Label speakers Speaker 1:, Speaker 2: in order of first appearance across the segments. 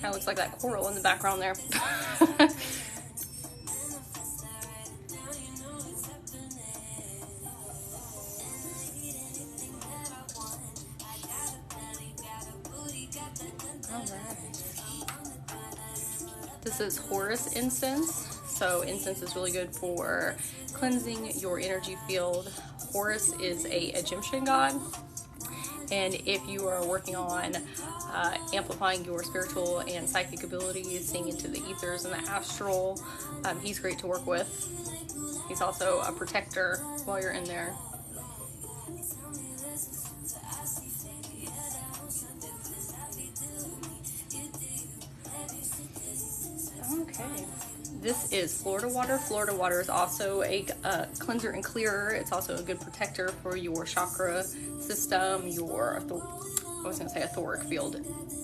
Speaker 1: Kind of looks like that coral in the background there. This is Horus Incense. So incense is really good for cleansing your energy field. Horus is a Egyptian god. And if you are working on amplifying your spiritual and psychic abilities, seeing into the ethers and the astral, he's great to work with. He's also a protector while you're in there. Okay. This is Florida water. Florida water is also a cleanser and clearer. It's also a good protector for your chakra system, your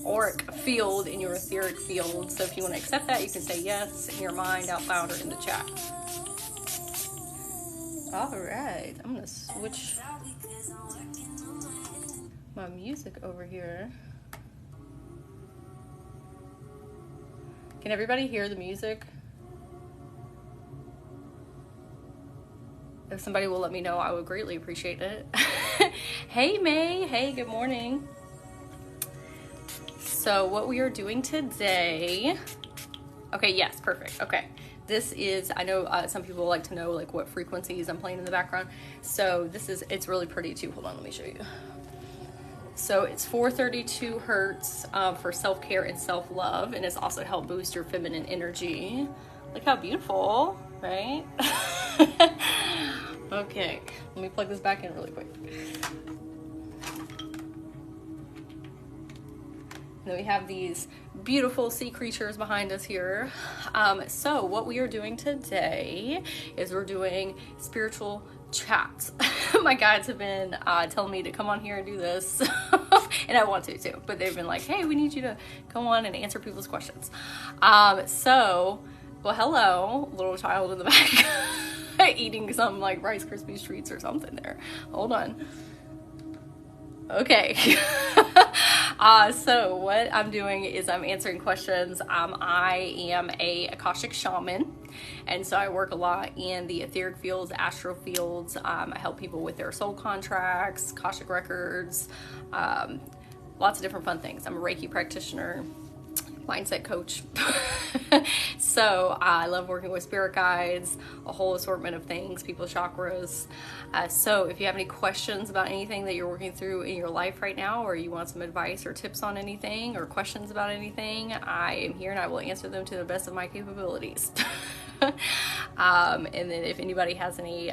Speaker 1: auric field in your etheric field. So if you want to accept that, you can say yes in your mind, out loud, or in the chat. All right, I'm gonna switch my music over here. Can everybody hear the music? If somebody will let me know, I would greatly appreciate it. Hey May, hey, good morning. So what we are doing today, okay, yes, perfect, okay. This is, I know some people like to know like what frequencies I'm playing in the background. So it's really pretty too. Hold on, let me show you. So it's 432 hertz for self-care and self-love, and it's also to help boost your feminine energy. Look how beautiful, right? Okay, let me plug this back in really quick. And then we have these beautiful sea creatures behind us here. So what we are doing today is we're doing spiritual chats. My guides have been telling me to come on here and do this. And I want to too, but they've been like, hey, we need you to come on and answer people's questions. Well, hello, little child in the back. Eating some like Rice Krispies treats or something there. Hold on. Okay. So what I'm doing is I'm answering questions. I am a Akashic shaman, and so I work a lot in the etheric fields, astral fields. I help people with their soul contracts, Akashic records, lots of different fun things. I'm a Reiki practitioner, mindset coach. So I love working with spirit guides, a whole assortment of things, people's chakras. So if you have any questions about anything that you're working through in your life right now, or you want some advice or tips on anything or questions about anything, I am here and I will answer them to the best of my capabilities. And then if anybody has any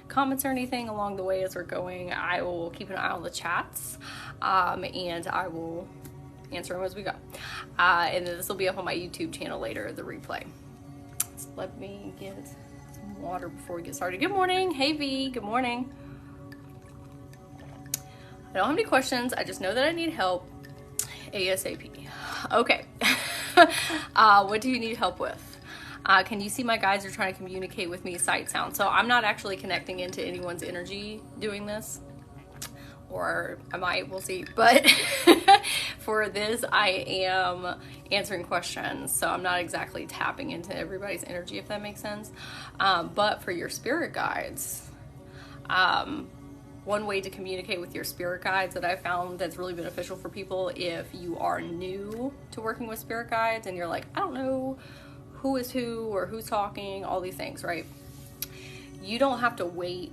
Speaker 1: comments or anything along the way as we're going, I will keep an eye on the chats, and I will answer them as we go. And then this will be up on my YouTube channel later, the replay. So let me get some water before we get started. Good morning. Hey V, good morning. I don't have any questions. I just know that I need help ASAP. Okay. What do you need help with? Can you see my guides are trying to communicate with me sight sound? So I'm not actually connecting into anyone's energy doing this. Or I might, we'll see. But for this, I am answering questions. So I'm not exactly tapping into everybody's energy, if that makes sense. But for your spirit guides, one way to communicate with your spirit guides that I found that's really beneficial for people if you are new to working with spirit guides and you're like, I don't know who is who or who's talking, all these things, right? You don't have to wait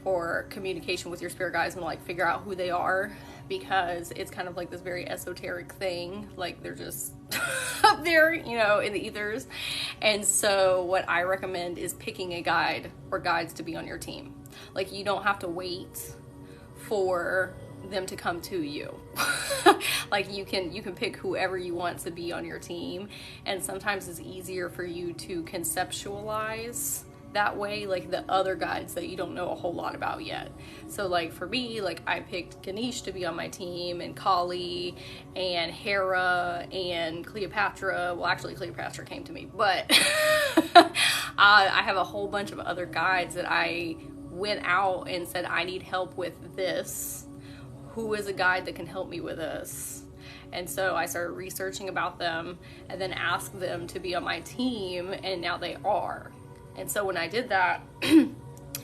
Speaker 1: for communication with your spirit guides and like figure out who they are, because it's kind of like this very esoteric thing, like they're just up there, you know, in the ethers. And so what I recommend is picking a guide or guides to be on your team. Like you don't have to wait for them to come to you. Like you can pick whoever you want to be on your team, and sometimes it's easier for you to conceptualize that way, like the other guides that you don't know a whole lot about yet. So like for me, like I picked Ganesh to be on my team, and Kali and Hera and Cleopatra. Well, actually Cleopatra came to me, but I have a whole bunch of other guides that I went out and said, I need help with this. Who is a guide that can help me with this?
Speaker 2: And so I started researching about them and then asked them to be on my team, and now they are. And so when I did that and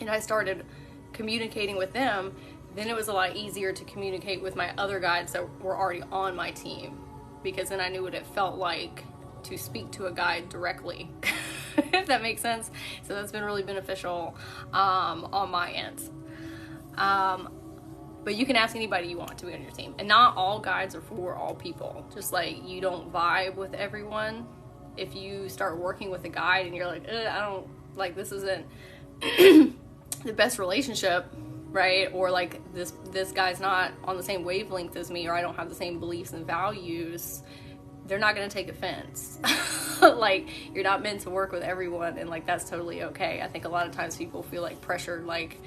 Speaker 2: I started communicating with them, then it was a lot easier to communicate with my other guides that were already on my team, because then I knew what it felt like to speak to a guide directly, if that makes sense. So that's been really beneficial on my end. But you can ask anybody you want to be on your team. And not all guides are for all people. Just like you don't vibe with everyone. If you start working with a guide and you're like, I don't, like, this isn't the best relationship, right? Or like this guy's not on the same wavelength as me, or I don't have the same beliefs and values, they're not going to take offense. Like, you're not meant to work with everyone, and like that's totally okay. I think a lot of times people feel like pressured, like,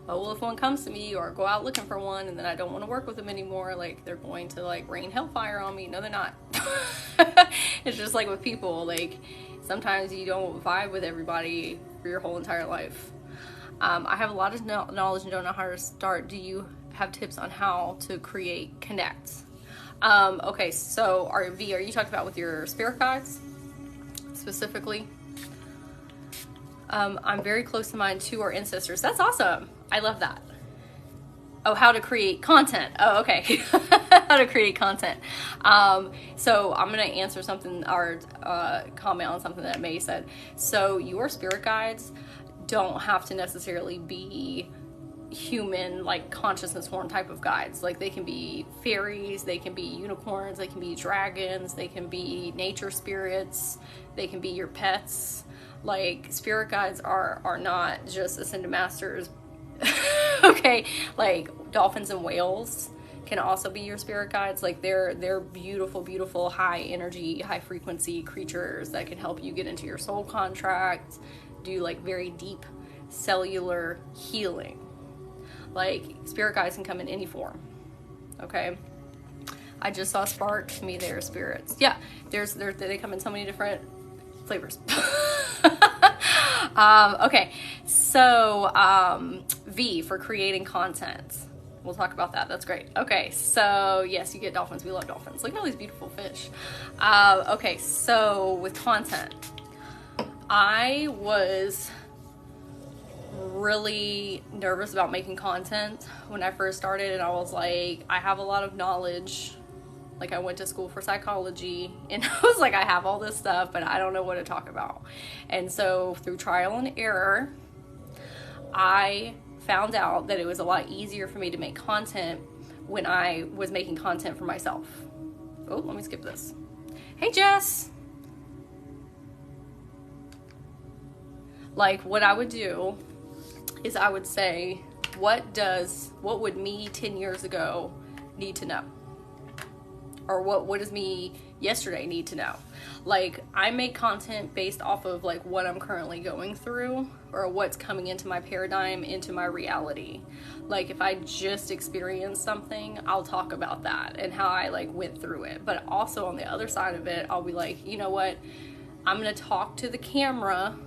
Speaker 2: oh, well, if one comes to me, or go out looking for one and then I don't want to work with them anymore, like they're going to like rain hellfire on me. No, they're not. It's just like with people, like sometimes you don't vibe with everybody for your whole entire life. I have a lot of knowledge and don't know how to start. Do you have tips on how to create connects? Okay, so are you talking about with your spirit guides specifically? I'm very close to mine too, our ancestors. That's awesome. I love that. Oh, how to create content. Oh, okay. How to create content. So I'm going to answer something, or comment on something that May said. So your spirit guides don't have to necessarily be human, like consciousness form type of guides. Like they can be fairies, they can be unicorns, they can be dragons, they can be nature spirits, they can be your pets. Like spirit guides are not just ascended masters. Okay, like dolphins and whales can also be your spirit guides. Like they're beautiful high energy, high frequency creatures that can help you get into your soul contract, do like very deep cellular healing. Like spirit guides can come in any form. Okay, I just saw Spark. To me, they're spirits. Yeah, they come in so many different flavors. Okay, so V for creating content. We'll talk about that. That's great. Okay, so yes, you get dolphins. We love dolphins. Look at all these beautiful fish. Okay, so with content, I was really nervous about making content when I first started, and I was like, I have a lot of knowledge. Like I went to school for psychology, and I was like, I have all this stuff, but I don't know what to talk about. And so through trial and error, I found out that it was a lot easier for me to make content when I was making content for myself. Oh, let me skip this. Hey, Jess. Like what I would do is I would say, what would me 10 years ago need to know? Or what does me yesterday need to know? Like I make content based off of like what I'm currently going through, or what's coming into my paradigm, into my reality. Like if I just experienced something, I'll talk about that and how I like went through it. But also on the other side of it, I'll be like, you know what? I'm gonna talk to the camera,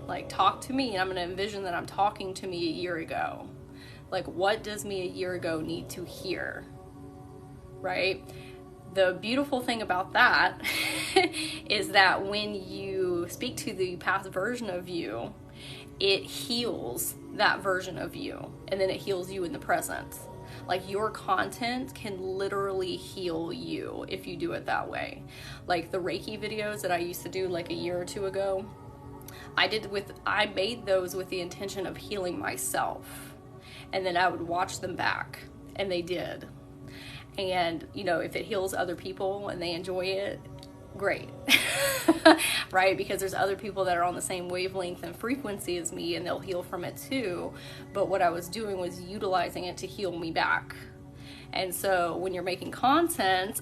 Speaker 2: like talk to me, and I'm gonna envision that I'm talking to me a year ago. Like what does me a year ago need to hear? Right? The beautiful thing about that is that when you speak to the past version of you, it heals that version of you, and then it heals you in the present. Like your content can literally heal you if you do it that way. Like the Reiki videos that I used to do like a year or two ago, I made those with the intention of healing myself, and then I would watch them back, and they did. And, you know, if it heals other people and they enjoy it, great. Right? Because there's other people that are on the same wavelength and frequency as me, and they'll heal from it too. But what I was doing was utilizing it to heal me back. And so when you're making content,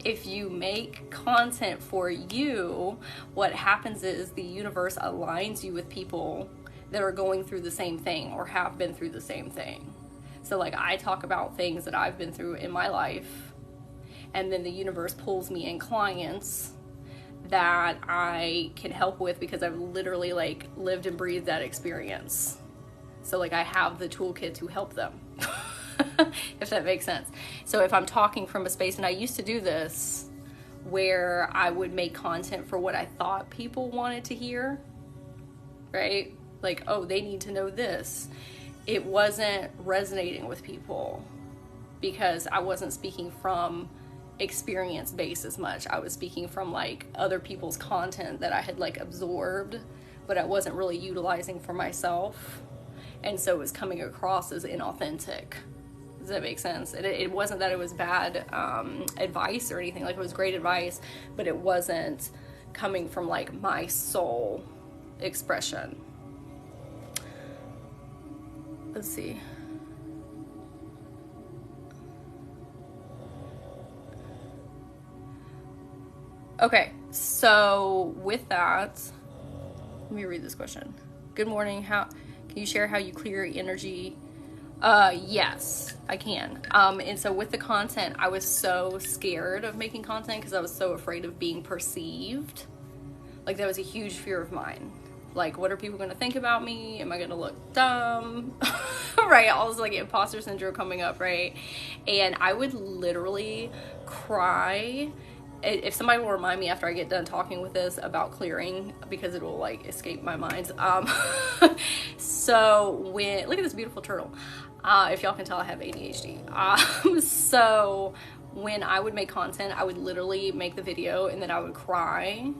Speaker 2: if you make content for you, what happens is the universe aligns you with people that are going through the same thing or have been through the same thing. So like I talk about things that I've been through in my life, and then the universe pulls me in clients that I can help with because I've literally like lived and breathed that experience. So like I have the toolkit to help them. If
Speaker 1: that makes sense. So if I'm talking from a space, and I used to do this, where I would make content for what I thought people wanted to hear, right? Like, oh, they need to know this. It wasn't resonating with people because I wasn't speaking from experience base as much. I was speaking from like other people's content that I had like absorbed, but I wasn't really utilizing for myself. And so it was coming across as inauthentic. Does that make sense? It wasn't that it was bad advice or anything. Like, it was great advice, but it wasn't coming from like my soul expression. Let's see. Okay, so with that, let me read this question. Good morning. Can you share how you clear your energy? Yes, I can. And so with the content, I was so scared of making content because I was so afraid of being perceived. Like, that was a huge fear of mine. Like, what are people going to think about me? Am I going to look dumb? Right? All this like imposter syndrome coming up, right? And I would literally cry. If somebody will remind me after I get done talking with this about clearing, because it will like escape my mind. So look at this beautiful turtle. If y'all can tell, I have ADHD. So when I would make content, I would literally make the video and then I would cry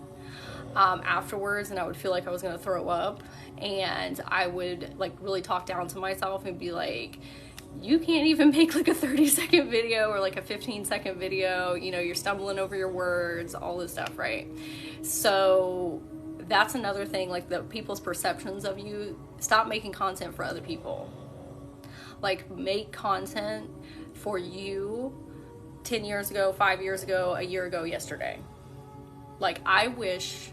Speaker 1: afterwards, and I would feel like I was going to throw up, and I would like really talk down to myself and be like, you can't even make like a 30-second video or like a 15-second video, you know, you're stumbling over your words, all this stuff, right? So that's another thing, like the people's perceptions of you. Stop making content for other people. Like, make content for you 10 years ago, 5 years ago, a year ago, yesterday. Like, I wish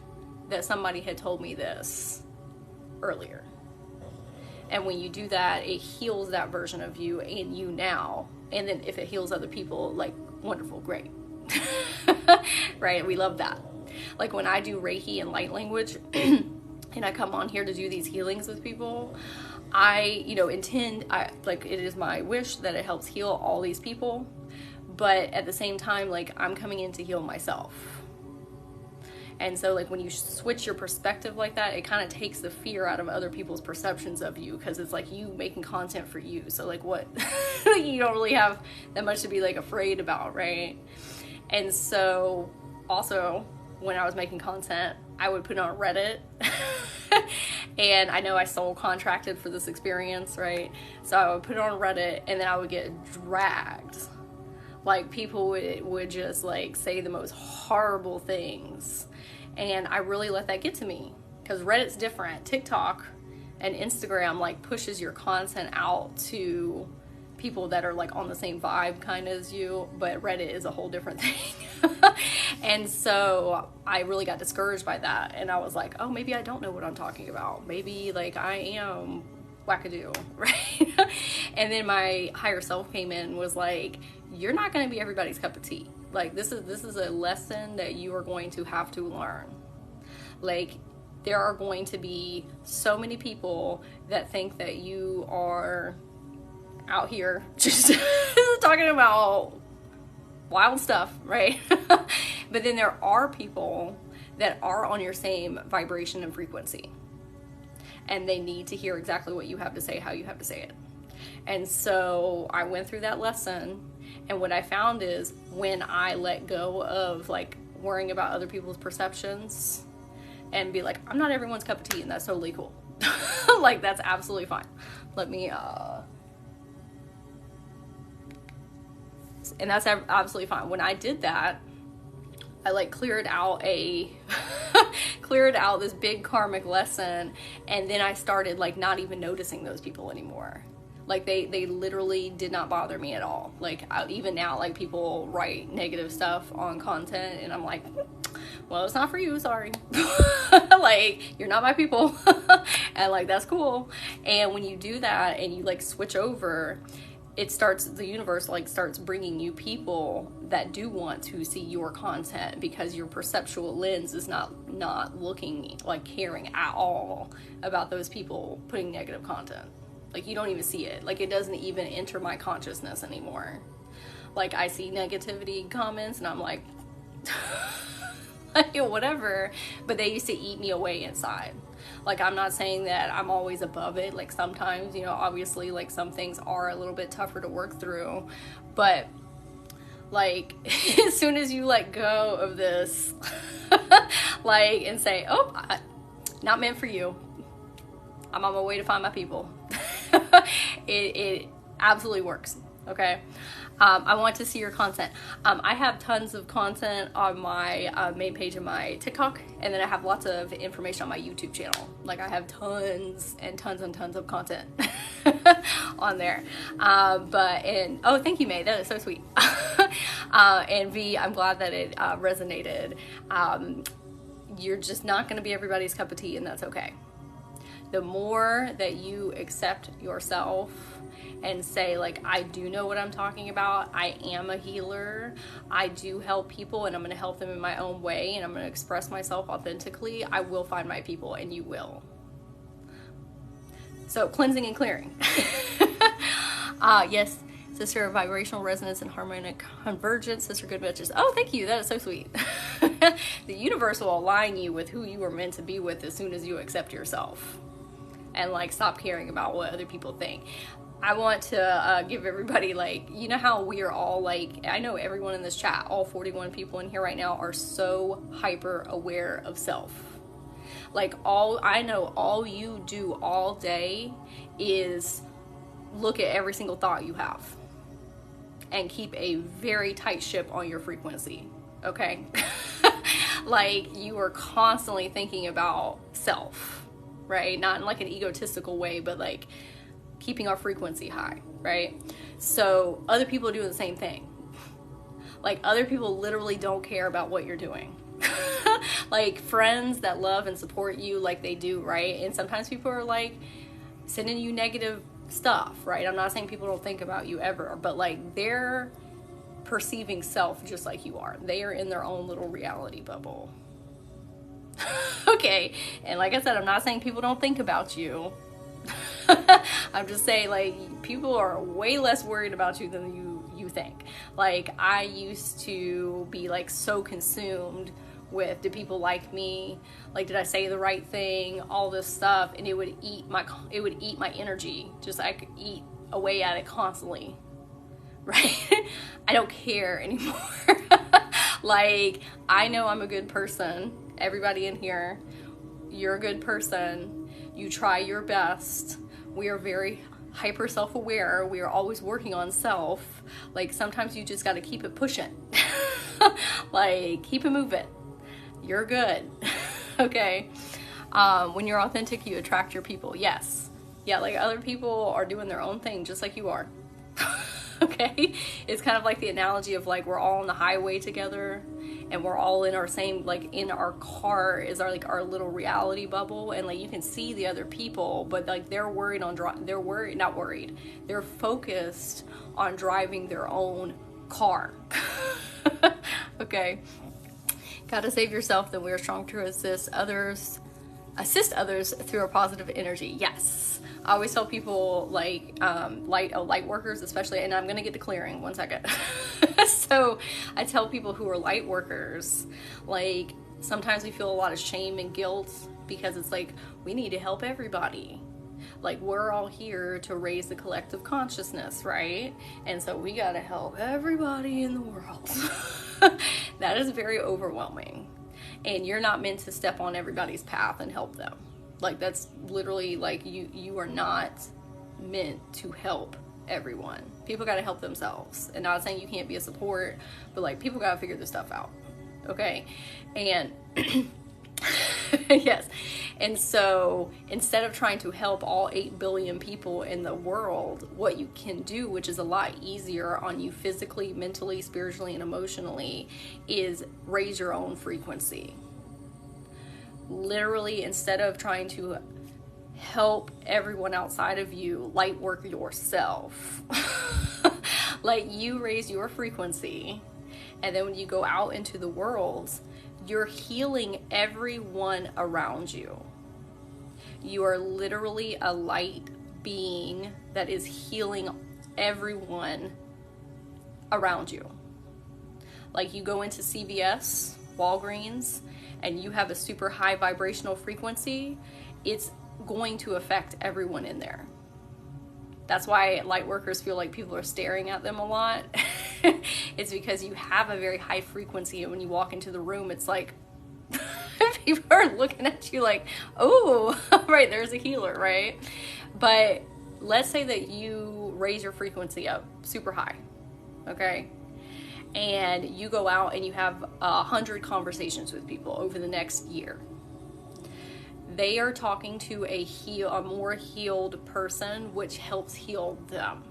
Speaker 1: that somebody had told me this earlier. And when you do that, it heals that version of you and you now. And then if it heals other people, like, wonderful, great. Right? We love that. Like, when I do Reiki and light language and I come on here to do these healings with people, I, it is my wish that it helps heal all these people. But at the same time, like, I'm coming in to heal myself. And so, like, when you switch your perspective like that, it kind of takes the fear out of other people's perceptions of you, because it's like you making content for you. So, like, what? You don't really have that much to be, like, afraid about, right? And so, also, when I was making content, I would put it on Reddit. And I know I soul contracted for this experience, right? So I would put it on Reddit, and then I would get dragged. Like, people would just, like, say the most horrible things. And I really let that get to me, because Reddit's different. TikTok and Instagram, like, pushes your content out to people that are, like, on the same vibe kind of as you, but Reddit is a whole different thing. And so I really got discouraged by that, and I was like, oh, maybe I don't know what I'm talking about. Maybe, like, I am wackadoo, right? And then my higher self came in and was like, you're not going to be everybody's cup of tea. Like, this is a lesson that you are going to have to learn. Like, there are going to be so many people that think that you are out here just talking about wild stuff, right? But then there are people that are on your same vibration and frequency, and they need to hear exactly what you have to say, how you have to say it. And so I went through that lesson, and what I found is when I let go of, like, worrying about other people's perceptions and be like, I'm not everyone's cup of tea, and that's totally cool. Like, that's absolutely fine. Let me and that's absolutely fine. When I did that, I, like, cleared out this big karmic lesson, and then I started, like, not even noticing those people anymore. Like, they literally did not bother me at all. Like, even now, like, people write negative stuff on content, and I'm like, well, it's not for you, sorry. Like, you're not my people. And, like, that's cool. And when you do that and you, like, switch over, the universe, like, starts bringing you people that do want to see your content, because your perceptual lens is not looking, like, caring at all about those people putting negative content. Like, you don't even see it. Like, it doesn't even enter my consciousness anymore. Like, I see negativity comments and I'm like, like, whatever. But they used to eat me away inside. Like, I'm not saying that I'm always above it. Like, sometimes, you know, obviously, like, some things are a little bit tougher to work through. But, like, as soon as you let go of this, like, and say, oh, not meant for you. I'm on my way to find my people. It absolutely works. Okay. I want to see your content. I have tons of content on my main page of my TikTok, and then I have lots of information on my YouTube channel. Like, I have tons and tons and tons of content on there. Oh, thank you, May. That is so sweet. And V, I'm glad that it resonated. You're just not going to be everybody's cup of tea, and that's okay. The more that you accept yourself and say, like, I do know what I'm talking about, I am a healer, I do help people, and I'm going to help them in my own way, and I'm going to express myself authentically, I will find my people, and you will. So, cleansing and clearing. Yes, sister of vibrational resonance and harmonic convergence, sister good bitches. Oh, thank you, that is so sweet. The universe will align you with who you are meant to be with as soon as you accept yourself. And, like, stop caring about what other people think. I want to give everybody, like, you know how we are all, like, I know everyone in this chat, all 41 people in here right now are so hyper aware of self. Like, I know all you do all day is look at every single thought you have and keep a very tight ship on your frequency. Okay. Like, you are constantly thinking about self. Right? Not in, like, an egotistical way, but, like, keeping our frequency high, right? So other people do the same thing. Like, other people literally don't care about what you're doing. Like, friends that love and support you like they do, right? And sometimes people are, like, sending you negative stuff, right? I'm not saying people don't think about you ever, but, like, they're perceiving self just like you are. They are in their own little reality bubble. Okay, and like I said, I'm not saying people don't think about you. I'm just saying, like, people are way less worried about you than you think. Like, I used to be, like, so consumed with, do people like me? Like, did I say the right thing? All this stuff, and it would eat my energy. Just, I could eat away at it constantly. Right? I don't care anymore. Like, I know I'm a good person. Everybody in here, you're a good person. You try your best. We are very hyper self-aware. We are always working on self. Like, sometimes you just got to keep it pushing. Like, keep it moving. You're good. Okay. When you're authentic, you attract your people. Yes. Yeah, like, other people are doing their own thing just like you are. Okay. It's kind of like the analogy of, like, we're all on the highway together. And we're all in our same, like, in our car is our, like, our little reality bubble, and, like, you can see the other people, but, like, they're focused on driving their own car. Okay. Gotta save yourself, then we are strong to assist others through a positive energy. Yes. I always tell people, like, Lightworkers especially, and I'm gonna get to clearing, one second. So I tell people who are Lightworkers, like, sometimes we feel a lot of shame and guilt because it's like, we need to help everybody. Like, we're all here to raise the collective consciousness, right? And so we gotta help everybody in the world. That is very overwhelming. And you're not meant to step on everybody's path and help them. Like, that's literally, like, you are not meant to help everyone. People got to help themselves. And not saying you can't be a support, but, like, people got to figure this stuff out. Okay? And yes. And so instead of trying to help all 8 billion people in the world, what you can do, which is a lot easier on you physically, mentally, spiritually, and emotionally, is raise your own frequency. Literally, instead of trying to help everyone outside of you, light work yourself. Like, you raise your frequency, and then when you go out into the world, you're healing everyone around you. You are literally a light being that is healing everyone around you. Like, you go into CVS, Walgreens, and you have a super high vibrational frequency, it's going to affect everyone in there. That's why light workers feel like people are staring at them a lot. It's because you have a very high frequency, and when you walk into the room, it's like people are looking at you like, oh, right, there's a healer, right? But let's say that you raise your frequency up super high, okay? And you go out and you have 100 conversations with people over the next year. They are talking to a more healed person, which helps heal them.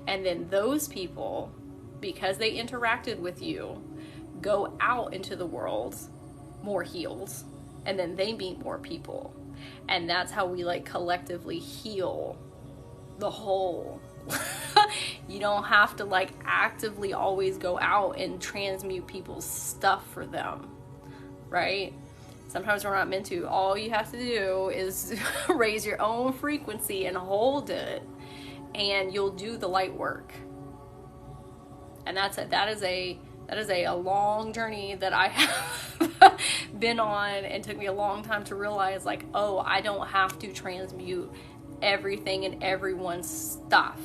Speaker 1: And then those people, because they interacted with you, go out into the world more healed, and then they meet more people. And that's how we like collectively heal the whole. You don't have to like actively always go out and transmute people's stuff for them, right? Sometimes we're not meant to. All you have to do is raise your own frequency and hold it, and you'll do the light work. And that is a long journey that I have been on, and took me a long time to realize, like, oh, I don't have to transmute everything and everyone's stuff.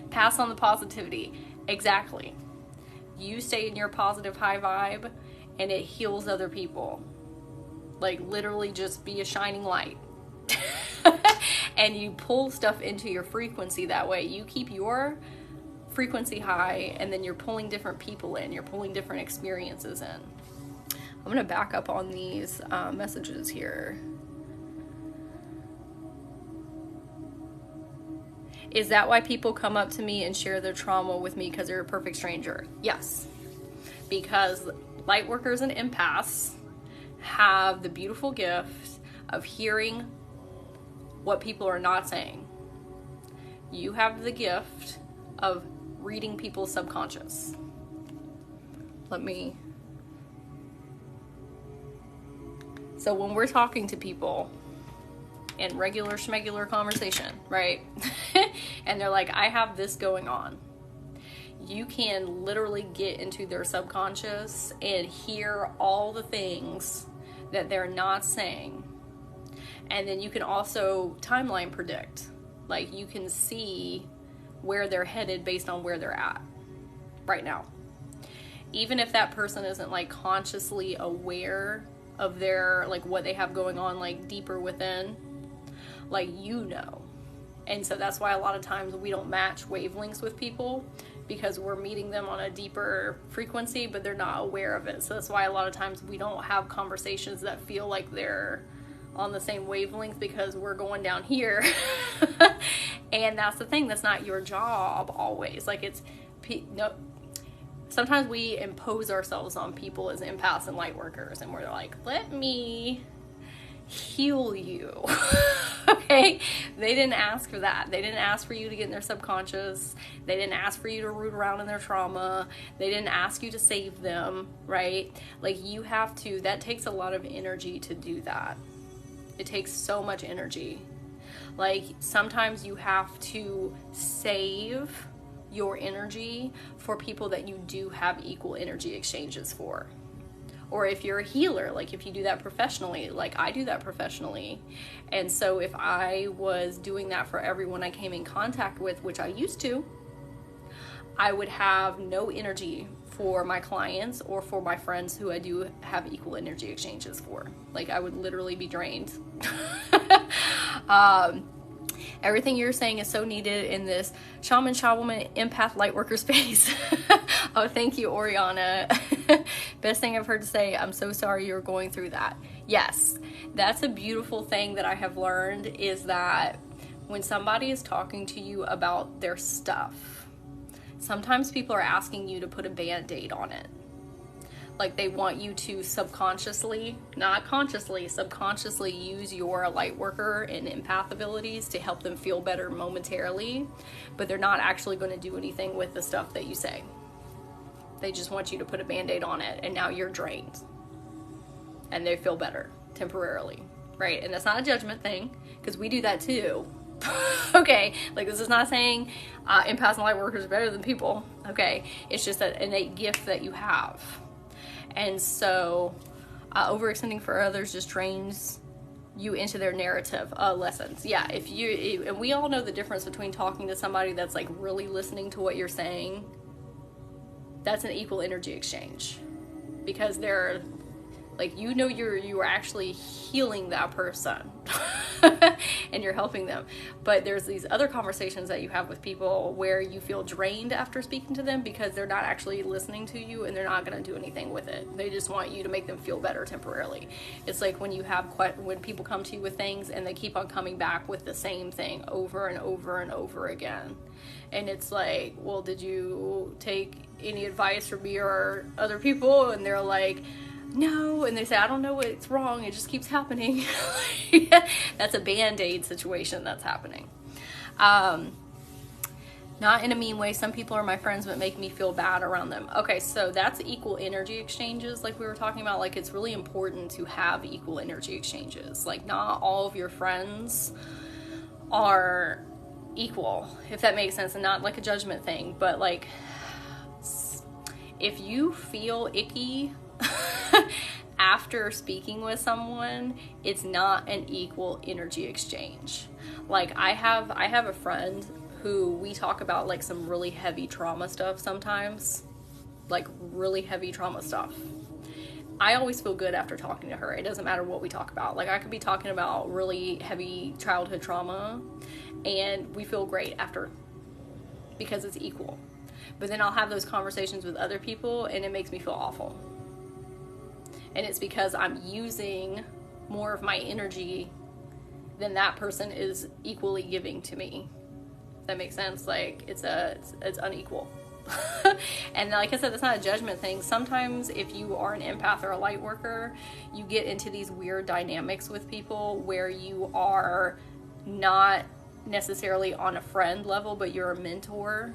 Speaker 1: Pass on the positivity. Exactly. You stay in your positive high vibe, and it heals other people. Like, literally just be a shining light. And you pull stuff into your frequency that way. You keep your frequency high, and then you're pulling different people in. You're pulling different experiences in. I'm going to back up on these messages here. Is that why people come up to me and share their trauma with me because they're a perfect stranger? Yes. Because light workers and empaths have the beautiful gift of hearing what people are not saying. You have the gift of reading people's subconscious. So when we're talking to people in regular schmegular conversation, right? And they're like, I have this going on. You can literally get into their subconscious and hear all the things that they're not saying. And then you can also timeline predict. Like, you can see where they're headed based on where they're at right now. Even if that person isn't like consciously aware of their, like, what they have going on, like, deeper within, like, you know. And so that's why a lot of times we don't match wavelengths with people, because we're meeting them on a deeper frequency, but they're not aware of it. So that's why a lot of times we don't have conversations that feel like they're on the same wavelength, because we're going down here. And that's the thing, that's not your job always. Like, it's no. Sometimes we impose ourselves on people as empaths and light workers, and we're like, let me heal you. Okay? They didn't ask for that. They didn't ask for you to get in their subconscious. They didn't ask for you to root around in their trauma. They didn't ask you to save them, right? Like, you have to, that takes a lot of energy to do that. It takes so much energy. Like, sometimes you have to save your energy for people that you do have equal energy exchanges for. Or if you're a healer, like if you do that professionally, like I do that professionally. And so if I was doing that for everyone I came in contact with, which I used to, I would have no energy for my clients or for my friends who I do have equal energy exchanges for. Like, I would literally be drained. Everything you're saying is so needed in this shaman, empath, lightworker space. Oh, thank you, Oriana. Best thing I've heard to say. I'm so sorry you're going through that. Yes, that's a beautiful thing that I have learned, is that when somebody is talking to you about their stuff, sometimes people are asking you to put a band-aid on it. Like, they want you to subconsciously, not consciously, subconsciously use your light worker and empath abilities to help them feel better momentarily, but they're not actually going to do anything with the stuff that you say. They just want you to put a band-aid on it, and now you're drained. And they feel better temporarily. right? And that's not a judgment thing, because we do that too. Okay, like this is not saying empaths and light workers are better than people. Okay, it's just an innate gift that you have. And so overextending for others just drains you into their narrative lessons. Yeah, and we all know the difference between talking to somebody that's like really listening to what you're saying. That's an equal energy exchange, because they're like, you know, you are actually healing that person and you're helping them. But there's these other conversations that you have with people where you feel drained after speaking to them because they're not actually listening to you and they're not going to do anything with it. They just want you to make them feel better temporarily. It's like when when people come to you with things and they keep on coming back with the same thing over and over and over again. And it's like, well, did you take any advice from me or other people? And they're like, no. And they say, I don't know what's wrong. It just keeps happening. That's a Band-Aid situation that's happening. Not in a mean way. Some people are my friends, but make me feel bad around them. Okay, so that's equal energy exchanges, like we were talking about. Like, it's really important to have equal energy exchanges. Like, not all of your friends are equal, if that makes sense, and not like a judgment thing, but like, if you feel icky after speaking with someone, it's not an equal energy exchange. Like, I have a friend who we talk about like some really heavy trauma stuff sometimes, like really heavy trauma stuff. I always feel good after talking to her. It doesn't matter what we talk about. Like, I could be talking about really heavy childhood trauma and we feel great after, because it's equal. But then I'll have those conversations with other people and it makes me feel awful. And it's because I'm using more of my energy than that person is equally giving to me. Does that make sense? Like, it's unequal. And like I said, that's not a judgment thing. Sometimes if you are an empath or a light worker, you get into these weird dynamics with people where you are not necessarily on a friend level, but you're a mentor.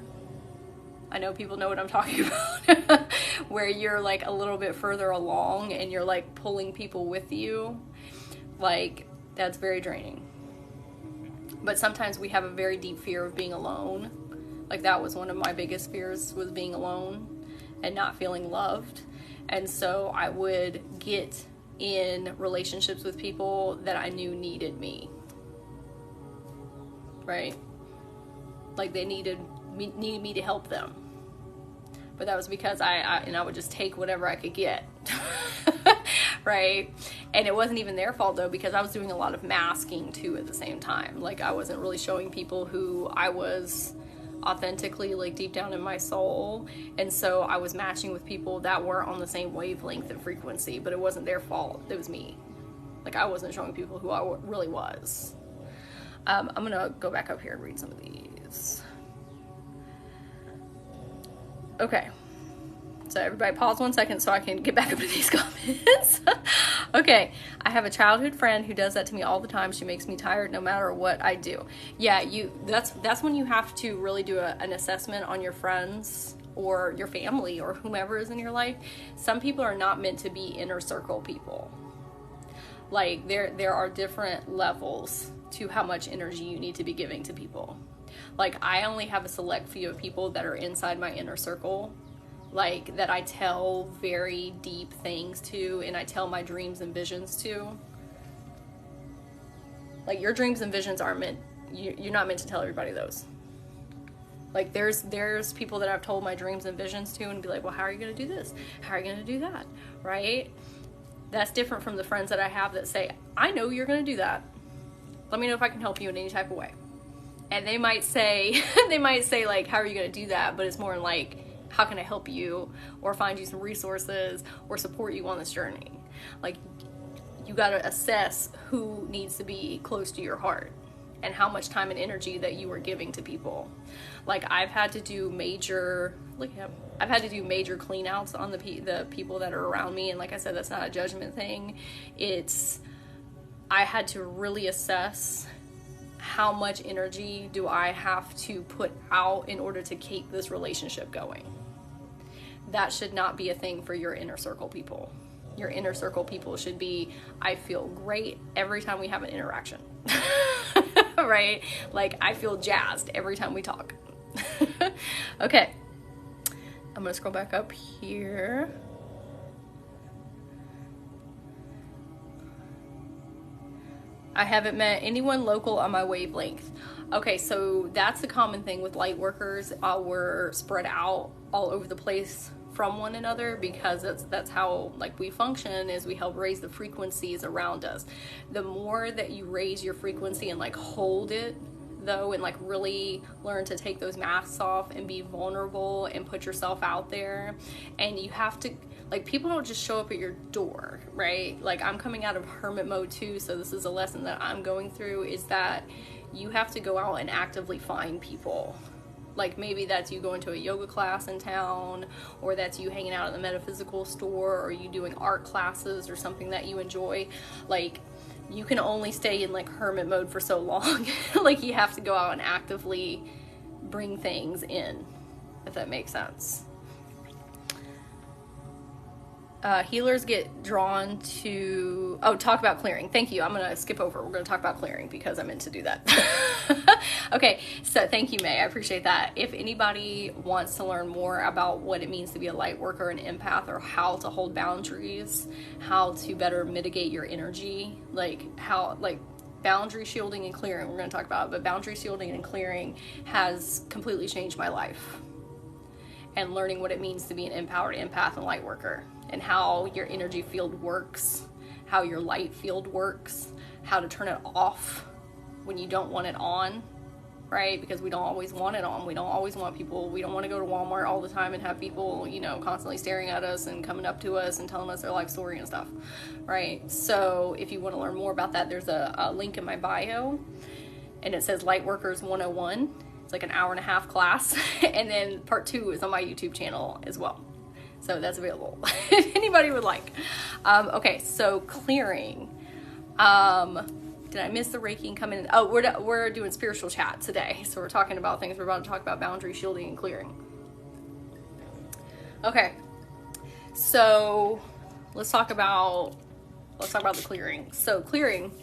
Speaker 1: I know people know what I'm talking about. Where you're like a little bit further along and you're like pulling people with you. Like, that's very draining. But sometimes we have a very deep fear of being alone. Like, that was one of my biggest fears, was being alone and not feeling loved. And so I would get in relationships with people that I knew needed me. Right? Like, they needed me to help them. But that was because I would just take whatever I could get. Right? And it wasn't even their fault, though, because I was doing a lot of masking too at the same time. Like, I wasn't really showing people who I was authentically, like, deep down in my soul. And so I was matching with people that were on the same wavelength and frequency, but it wasn't their fault. It was me. Like, I wasn't showing people who I really was. I'm gonna go back up here and read some of these. Okay, so everybody pause 1 second so I can get back up to these comments. Okay, I have a childhood friend who does that to me all the time. She makes me tired no matter what I do. Yeah, that's when you have to really do an assessment on your friends or your family or whomever is in your life. Some people are not meant to be inner circle people. Like, there are different levels to how much energy you need to be giving to people. Like, I only have a select few of people that are inside my inner circle, like, that I tell very deep things to, and I tell my dreams and visions to. Like, your dreams and visions aren't meant, you're not meant to tell everybody those. Like, there's people that I've told my dreams and visions to and be like, well, how are you going to do this? How are you going to do that? Right? That's different from the friends that I have that say, I know you're going to do that. Let me know if I can help you in any type of way. And they might say, like, how are you going to do that? But it's more like, how can I help you, or find you some resources, or support you on this journey? Like, you got to assess who needs to be close to your heart and how much time and energy that you are giving to people. Like, I've had to do major clean outs on the people that are around me. And like I said, that's not a judgment thing. I had to really assess how much energy do I have to put out in order to keep this relationship going. That should not be a thing for your inner circle people. your inner circle people should be, I feel great every time we have an interaction. Right? Like, I feel jazzed every time we talk. Okay. I'm gonna scroll back up here. I haven't met anyone local on my wavelength. Okay, so that's the common thing with light workers. We're spread out all over the place from one another, because that's how, like, we function, is we help raise the frequencies around us. The more that you raise your frequency and like hold it though, and like really learn to take those masks off and be vulnerable and put yourself out there, and you have to, like, people don't just show up at your door, right? Like, I'm coming out of hermit mode too, so this is a lesson that I'm going through, is that you have to go out and actively find people. Like, maybe that's you going to a yoga class in town, or that's you hanging out at the metaphysical store, or you doing art classes or something that you enjoy. Like, you can only stay in like hermit mode for so long. Like, you have to go out and actively bring things in, if that makes sense. Healers get drawn to, talk about clearing. Thank you. I'm going to skip over. We're going to talk about clearing because I meant to do that. Okay. So thank you, May. I appreciate that. If anybody wants to learn more about what it means to be a light worker, an empath, or how to hold boundaries, how to better mitigate your energy, like how, like, boundary shielding and clearing, we're going to talk about it, but boundary shielding and clearing has completely changed my life. And learning what it means to be an empowered empath and light worker, and how your energy field works, how your light field works, how to turn it off when you don't want it on, right? Because we don't always want it on. We don't always want people. We don't want to go to Walmart all the time and have people, you know, constantly staring at us and coming up to us and telling us their life story and stuff, right? So if you want to learn more about that, there's a link in my bio, and it says Lightworkers 101. It's like an hour-and-a-half class, and then part 2 is on my YouTube channel as well. So that's available if anybody would like. Okay, so clearing. Did I miss the Reiki coming in? Oh, we're doing spiritual chat today. So we're talking about things. We're about to talk about boundary shielding and clearing. Okay, so let's talk about the clearing. So clearing.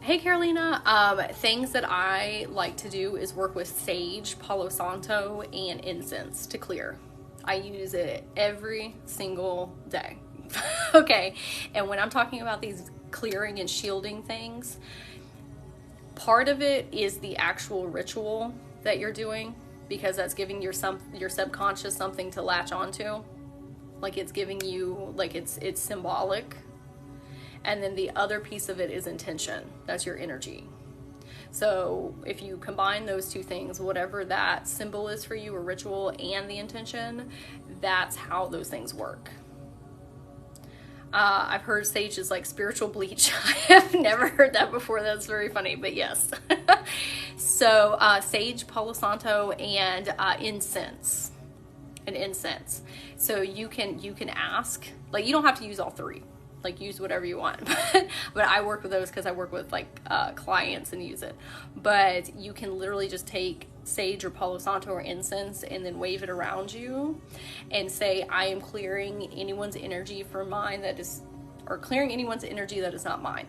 Speaker 1: Hey Carolina, things that I like to do is work with sage, Palo Santo, and incense to clear. I use it every single day. Okay, and when I'm talking about these clearing and shielding things, part of it is the actual ritual that you're doing, because that's giving your subconscious something to latch onto. Like, it's giving you, like, it's symbolic. And then the other piece of it is intention. That's your energy. So if you combine those two things, whatever that symbol is for you, a ritual, and the intention, that's how those things work. I've heard sage is like spiritual bleach. I have never heard that before. That's very funny, but yes. So sage, Palo Santo, and incense. An incense. So you can ask, like, you don't have to use all three. Like, use whatever you want, but I work with those because I work with like clients and use it. But you can literally just take sage or Palo Santo or incense and then wave it around you and say, I am clearing anyone's energy for mine that is, or clearing anyone's energy that is not mine,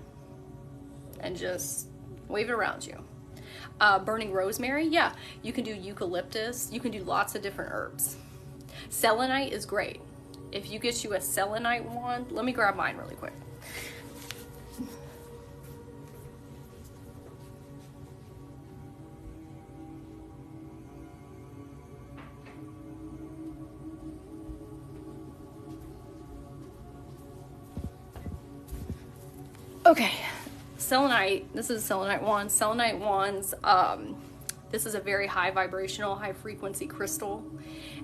Speaker 1: and just wave it around you. Burning rosemary, yeah, you can do eucalyptus, you can do lots of different herbs. Selenite is great. If you get you a selenite wand, let me grab mine really quick. Okay, selenite, this is a selenite wand. Selenite wands, this is a very high vibrational, high frequency crystal.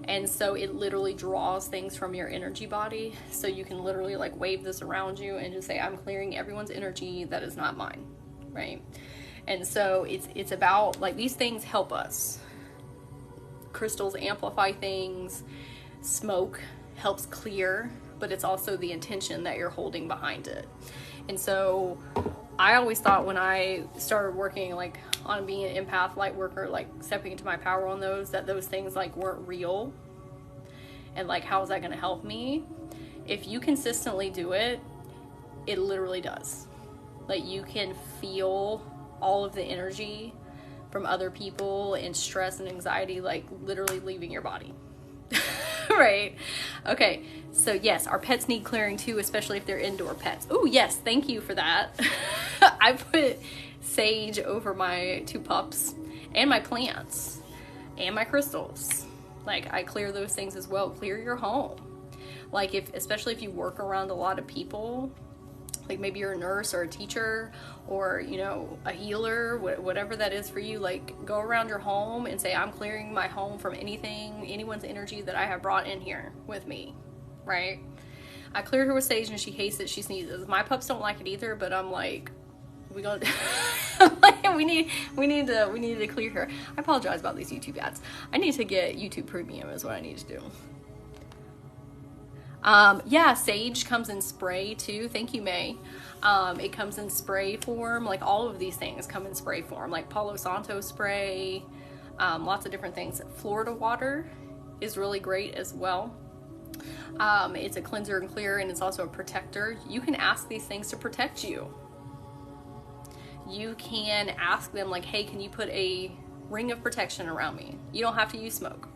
Speaker 1: And so it literally draws things from your energy body. So you can literally like wave this around you and just say, I'm clearing everyone's energy that is not mine, right? And so it's about, like, these things help us. Crystals amplify things. Smoke helps clear, but it's also the intention that you're holding behind it. And so I always thought when I started working like on being an empath, light worker, like stepping into my power on those, that those things like weren't real. And like, how is that going to help me? If you consistently do it, it literally does. Like, you can feel all of the energy from other people and stress and anxiety, like, literally leaving your body. Right? Okay, so yes, our pets need clearing too, especially if they're indoor pets. Oh yes, thank you for that. I put sage over my 2 pups and my plants and my crystals. Like, I clear those things as well. Clear your home. Like, especially if you work around a lot of people, like maybe you're a nurse or a teacher or, you know, a healer, whatever that is for you, like, go around your home and say, I'm clearing my home from anyone's energy that I have brought in here with me, right? I cleared her with sage and she hates it. She sneezes. My pups don't like it either, but I'm like, we need to clear her. I apologize about these YouTube ads. I need to get YouTube Premium is what I need to do. Yeah, sage comes in spray too. Thank you, May. It comes in spray form. Like, all of these things come in spray form, like Palo Santo spray, lots of different things. Florida water is really great as well. It's a cleanser and clear, and it's also a protector. You can ask these things to protect you. You can ask them, like, hey, can you put a ring of protection around me? You don't have to use smoke.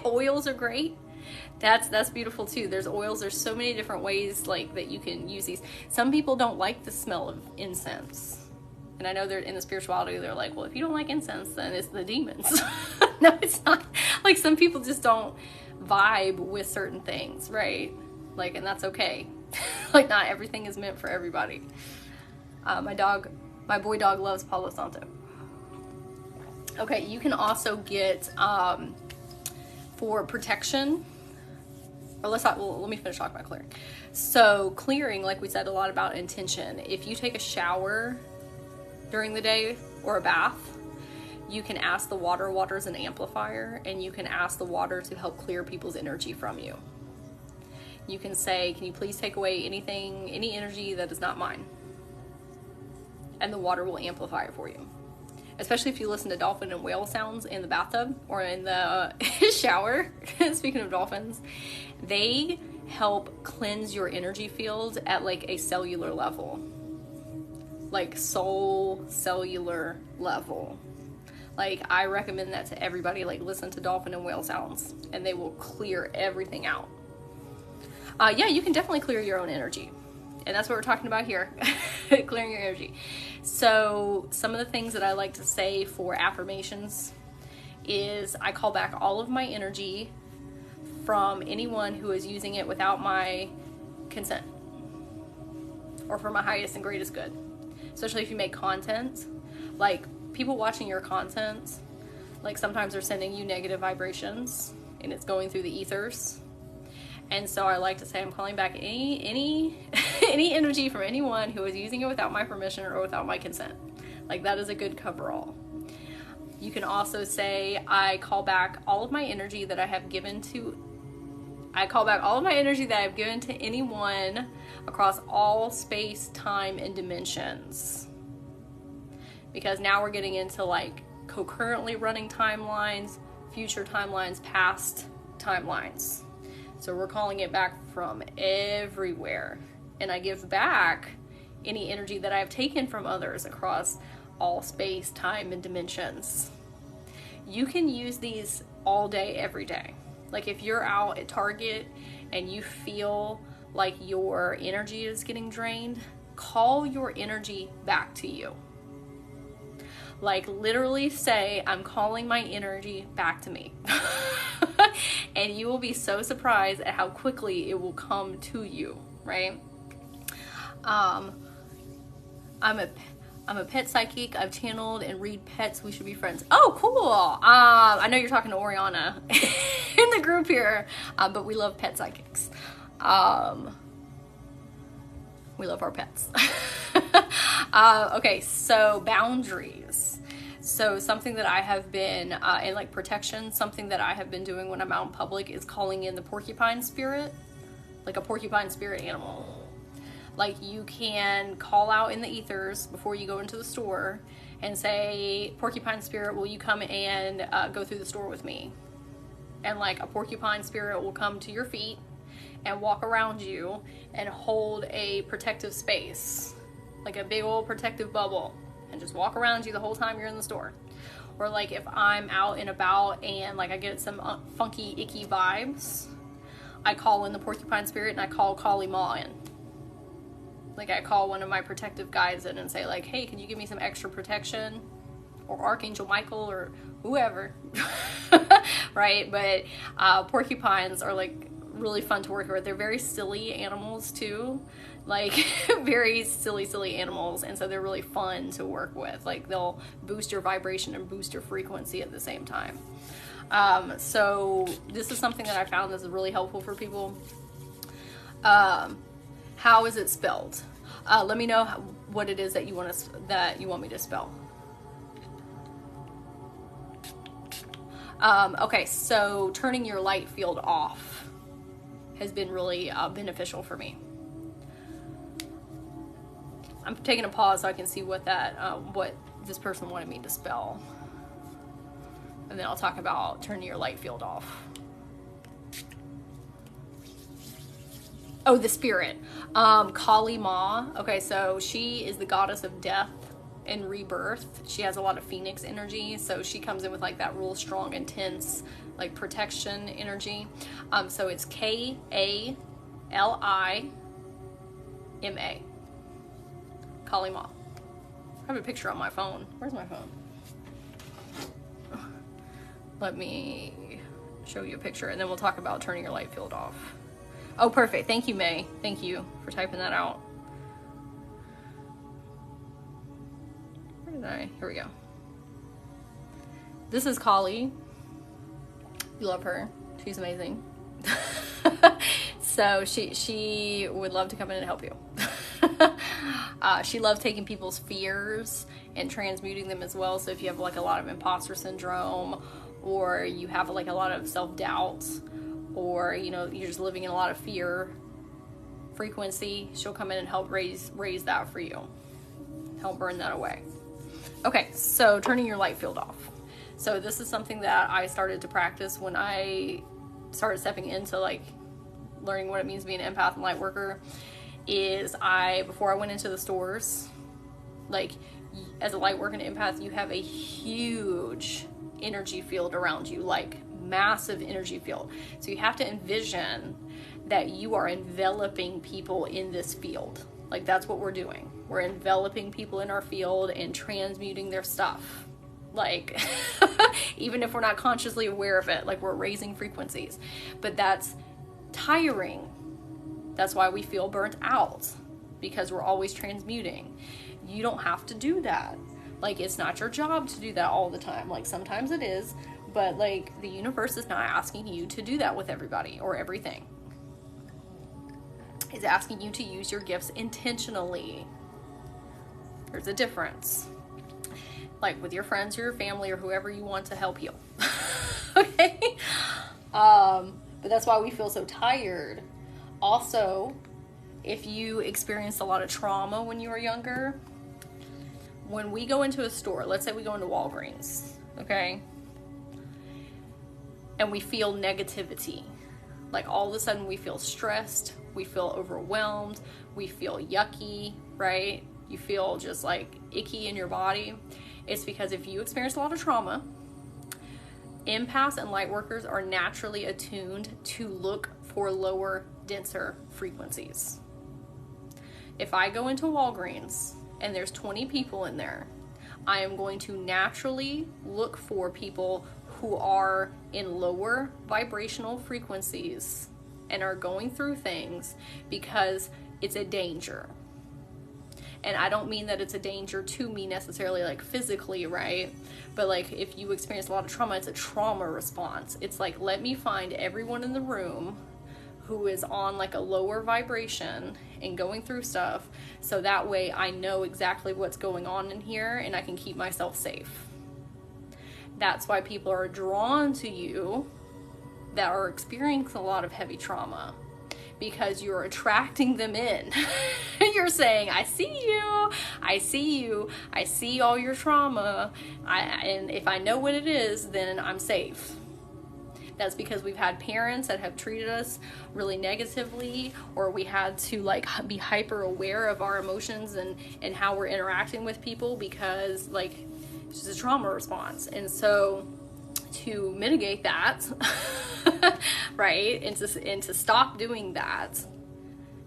Speaker 1: Oils are great. That's beautiful too. There's oils. There's so many different ways, like, that you can use these. Some people don't like the smell of incense, and I know they're in the spirituality. They're like, well, if you don't like incense, then it's the demons. No, it's not. Like, some people just don't vibe with certain things, right? Like, and that's okay. Like, not everything is meant for everybody. My boy dog loves Palo Santo. Okay, you can also get for protection. Or let me finish talking about clearing. So clearing, like we said, a lot about intention. If you take a shower during the day or a bath, you can ask the water. Water's an amplifier, and you can ask the water to help clear people's energy from you. You can say, can you please take away any energy that is not mine? And the water will amplify it for you. Especially if you listen to dolphin and whale sounds in the bathtub or in the shower. Speaking of dolphins, they help cleanse your energy field at, like, a cellular level. Like, soul cellular level. Like, I recommend that to everybody. Like, listen to dolphin and whale sounds, and they will clear everything out. Yeah, you can definitely clear your own energy. And that's what we're talking about here. Clearing your energy. So some of the things that I like to say for affirmations is I call back all of my energy from anyone who is using it without my consent or for my highest and greatest good. Especially if you make content. Like, people watching your content, like, sometimes they're sending you negative vibrations and it's going through the ethers. And so I like to say, I'm calling back any energy from anyone who is using it without my permission or without my consent. Like, that is a good coverall. You can also say, I call back all of my energy that I have given to anyone across all space, time, and dimensions. Because now we're getting into, like, concurrently running timelines, future timelines, past timelines. So we're calling it back from everywhere. And I give back any energy that I have taken from others across all space, time, and dimensions. You can use these all day, every day. Like, if you're out at Target and you feel like your energy is getting drained, call your energy back to you. Like, literally say, I'm calling my energy back to me. And you will be so surprised at how quickly it will come to you, right? I'm a pet psychic. I've channeled and read pets. We should be friends. Oh, cool. I know you're talking to Oriana in the group here, but we love pet psychics. We love our pets. Okay, so boundaries. So something that I have been, and like protection, something that I have been doing when I'm out in public is calling in the porcupine spirit, like a porcupine spirit animal. Like, you can call out in the ethers before you go into the store and say, porcupine spirit, will you come and go through the store with me? And, like, a porcupine spirit will come to your feet
Speaker 2: and walk around you and hold a protective space, like a big old protective bubble, and just walk around you the whole time you're in the store. Or like if I'm out and about and like I get some funky, icky vibes, I call in the porcupine spirit and I call Kali Ma in. Like I call one of my protective guides in and say like, hey, can you give me some extra protection? Or Archangel Michael or whoever. Right? But porcupines are like really fun to work with. They're very silly animals too. Like very silly animals, and so they're really fun to work with. Like they'll boost your vibration and boost your frequency at the same time. So this is something that I found that's really helpful for people. How is it spelled? Let me know what it is that you want me to spell. Okay, so turning your light field off has been really beneficial for me. I'm taking a pause so I can see what this person wanted me to spell. And then I'll talk about turning your light field off. Oh, the spirit. Kali Ma. Okay, so she is the goddess of death and rebirth. She has a lot of phoenix energy, so she comes in with like that real strong, intense, like protection energy. So it's Kalima. Kali Ma. I have a picture on my phone. Where's my phone? Let me show you a picture and then we'll talk about turning your light field off. Oh, perfect. Thank you, May. Thank you for typing that out. Where did I? Here we go. This is Kali. You love her. She's amazing. So she would love to come in and help you. She loves taking people's fears and transmuting them as well. So if you have like a lot of imposter syndrome, or you have like a lot of self-doubt, or you know you're just living in a lot of fear frequency, she'll come in and help raise that for you, help burn that away. Okay, so turning your light field off. So this is something that I started to practice when I started stepping into like learning what it means to be an empath and light worker. Before I went into the stores, like as a light worker and empath, you have a huge energy field around you, like massive energy field. So you have to envision that you are enveloping people in this field. Like that's what we're doing. We're enveloping people in our field and transmuting their stuff. Like even if we're not consciously aware of it, like we're raising frequencies. But that's tiring. That's why we feel burnt out, because we're always transmuting. You don't have to do that. Like it's not your job to do that all the time. Like sometimes it is, but like the universe is not asking you to do that with everybody or everything. It's asking you to use your gifts intentionally. There's a difference. Like with your friends or your family or whoever you want to help heal. Okay? But that's why we feel so tired. Also, if you experienced a lot of trauma when you were younger, when we go into a store, let's say we go into Walgreens, okay? And we feel negativity. Like all of a sudden we feel stressed, we feel overwhelmed, we feel yucky, right? You feel just like icky in your body. It's because if you experience a lot of trauma, empaths and light workers are naturally attuned to look for lower, denser frequencies. If I go into Walgreens and there's 20 people in there, I am going to naturally look for people who are in lower vibrational frequencies and are going through things because it's a danger. And I don't mean that it's a danger to me necessarily, like physically, right? But like if you experience a lot of trauma, it's a trauma response. It's like, let me find everyone in the room who is on like a lower vibration and going through stuff, so that way I know exactly what's going on in here and I can keep myself safe. That's why people are drawn to you that are experiencing a lot of heavy trauma, because you're attracting them in. You're saying, I see you, I see you, I see all your trauma, and if I know what it is, then I'm safe.
Speaker 1: That's because we've had parents that have treated us really negatively, or we had to like be hyper aware of our emotions and how we're interacting with people, because like it's just a trauma response. And so to mitigate that, right, and to stop doing that,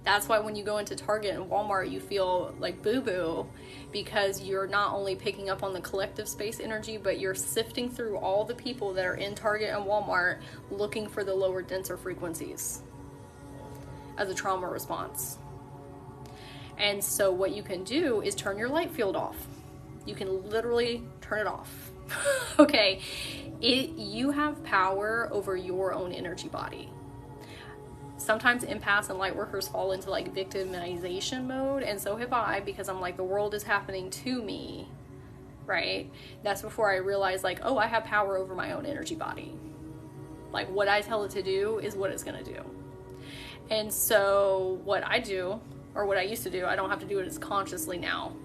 Speaker 1: that's why when you go into Target and Walmart, you feel like boo-boo, because you're not only picking up on the collective space energy, but you're sifting through all the people that are in Target and Walmart looking for the lower, denser frequencies as a trauma response. And so what you can do is turn your light field off. You can literally turn it off. Okay, you have power over your own energy body. Sometimes empaths and light workers fall into like victimization mode, and so have I, because I'm like, the world is happening to me, right? That's before I realize like, oh, I have power over my own energy body. Like what I tell it to do is what it's gonna do. And so what I do, or what I used to do, I don't have to do it as consciously now,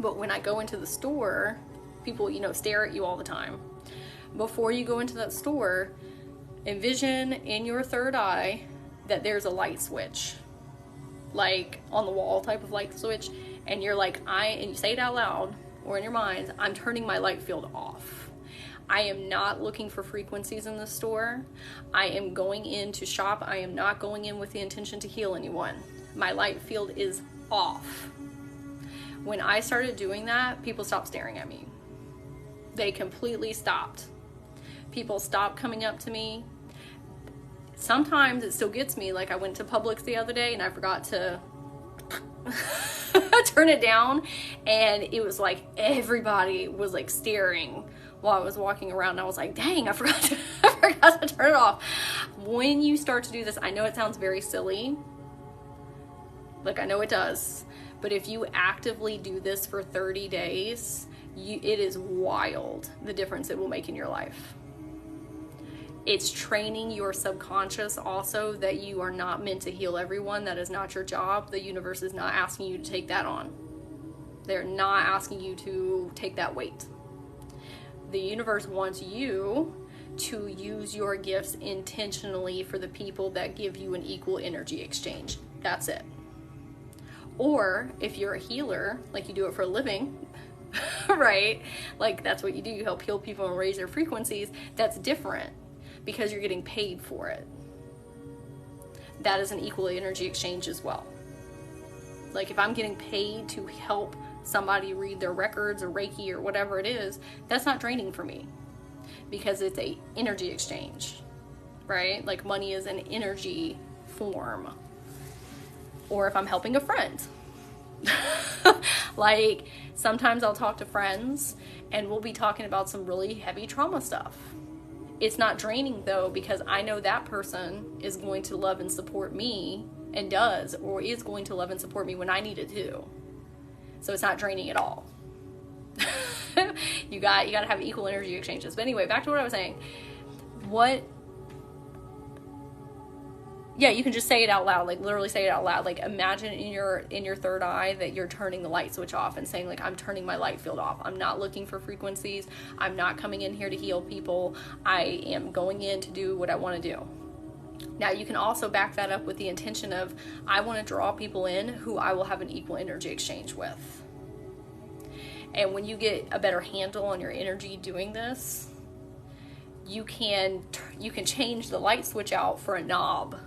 Speaker 1: but when I go into the store, people, you know, stare at you all the time. Before you go into that store, envision in your third eye that there's a light switch, like on the wall type of light switch, and you're like, and you say it out loud or in your mind, I'm turning my light field off. I am not looking for frequencies in the store. I am going in to shop. I am not going in with the intention to heal anyone. My light field is off. When I started doing that, people stopped staring at me. They completely stopped. People stopped coming up to me. Sometimes it still gets me, like I went to Publix the other day and I forgot to turn it down, and it was like everybody was like staring while I was walking around, and I was like, dang, I forgot to turn it off. When you start to do this, I know it sounds very silly, like I know it does, but if you actively do this for 30 days, it is wild the difference it will make in your life. It's training your subconscious also that you are not meant to heal everyone. That is not your job. The universe is not asking you to take that on. They're not asking you to take that weight. The universe wants you to use your gifts intentionally for the people that give you an equal energy exchange. That's it. Or if you're a healer, like you do it for a living, right? Like that's what you do. You help heal people and raise their frequencies. That's different, because you're getting paid for it. That is an equal energy exchange as well. Like if I'm getting paid to help somebody read their records or Reiki or whatever it is, that's not draining for me, because it's a energy exchange, right? Like money is an energy form. Or if I'm helping a friend, like sometimes I'll talk to friends and we'll be talking about some really heavy trauma stuff. It's not draining though, because I know that person is going to love and support me, and does, or is going to love and support me when I need it too. So it's not draining at all. You got to have equal energy exchanges. But anyway, back to what I was saying. Yeah, you can just say it out loud, like literally say it out loud. Like imagine in your third eye that you're turning the light switch off and saying like, I'm turning my light field off. I'm not looking for frequencies. I'm not coming in here to heal people. I am going in to do what I want to do. Now you can also back that up with the intention of, I want to draw people in who I will have an equal energy exchange with. And when you get a better handle on your energy doing this, you can change the light switch out for a knob.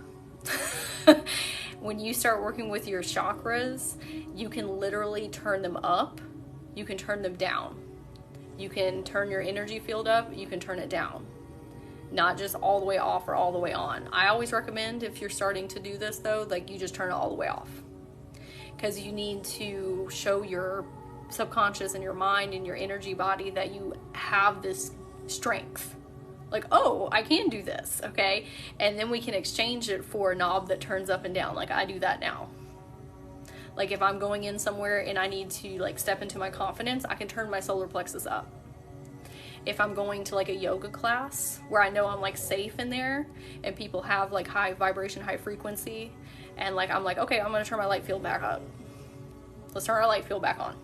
Speaker 1: When you start working with your chakras, you can literally turn them up, you can turn them down. You can turn your energy field up, you can turn it down. Not just all the way off or all the way on. I always recommend, if you're starting to do this though, like you just turn it all the way off. Because you need to show your subconscious and your mind and your energy body that you have this strength. Like, oh, I can do this, okay? And then we can exchange it for a knob that turns up and down. Like I do that now. Like if I'm going in somewhere and I need to like step into my confidence, I can turn my solar plexus up. If I'm going to like a yoga class where I know I'm like safe in there and people have like high vibration, high frequency, and like I'm like, okay, I'm gonna turn my light field back up. Let's turn our light field back on.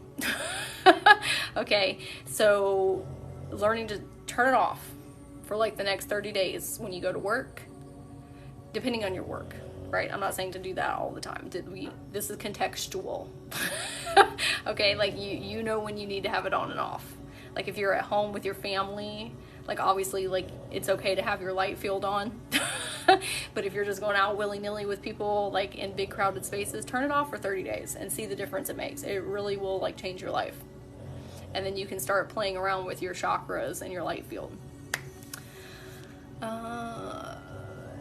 Speaker 1: Okay, so learning to turn it off.
Speaker 2: for like the next 30 days when you go to work, depending on your work, right? I'm not saying to do that all the time. This is contextual. Okay, like you know when you need to have it on and off. Like if you're at home with your family, like obviously like it's okay to have your light field on. But if you're just going out willy-nilly with people like in big crowded spaces, turn it off for 30 days and see the difference it makes. It really will like change your life. And then you can start playing around with your chakras and your light field.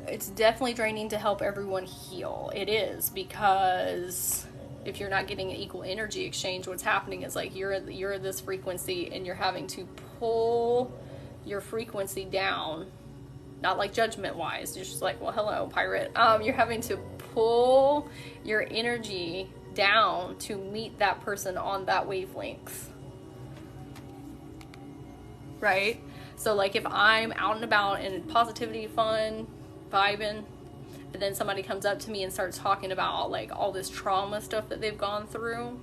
Speaker 2: It's definitely draining to help everyone heal. It is, because if you're not getting an equal energy exchange, what's happening is like you're this frequency and you're having to pull your frequency down. Not like judgment wise, you're just like, well, hello, pirate. You're having to pull your energy down to meet that person on that wavelength. Right? So like if I'm out and about and positivity, fun, vibing, and then somebody comes up to me and starts talking about like all this trauma stuff that they've gone through,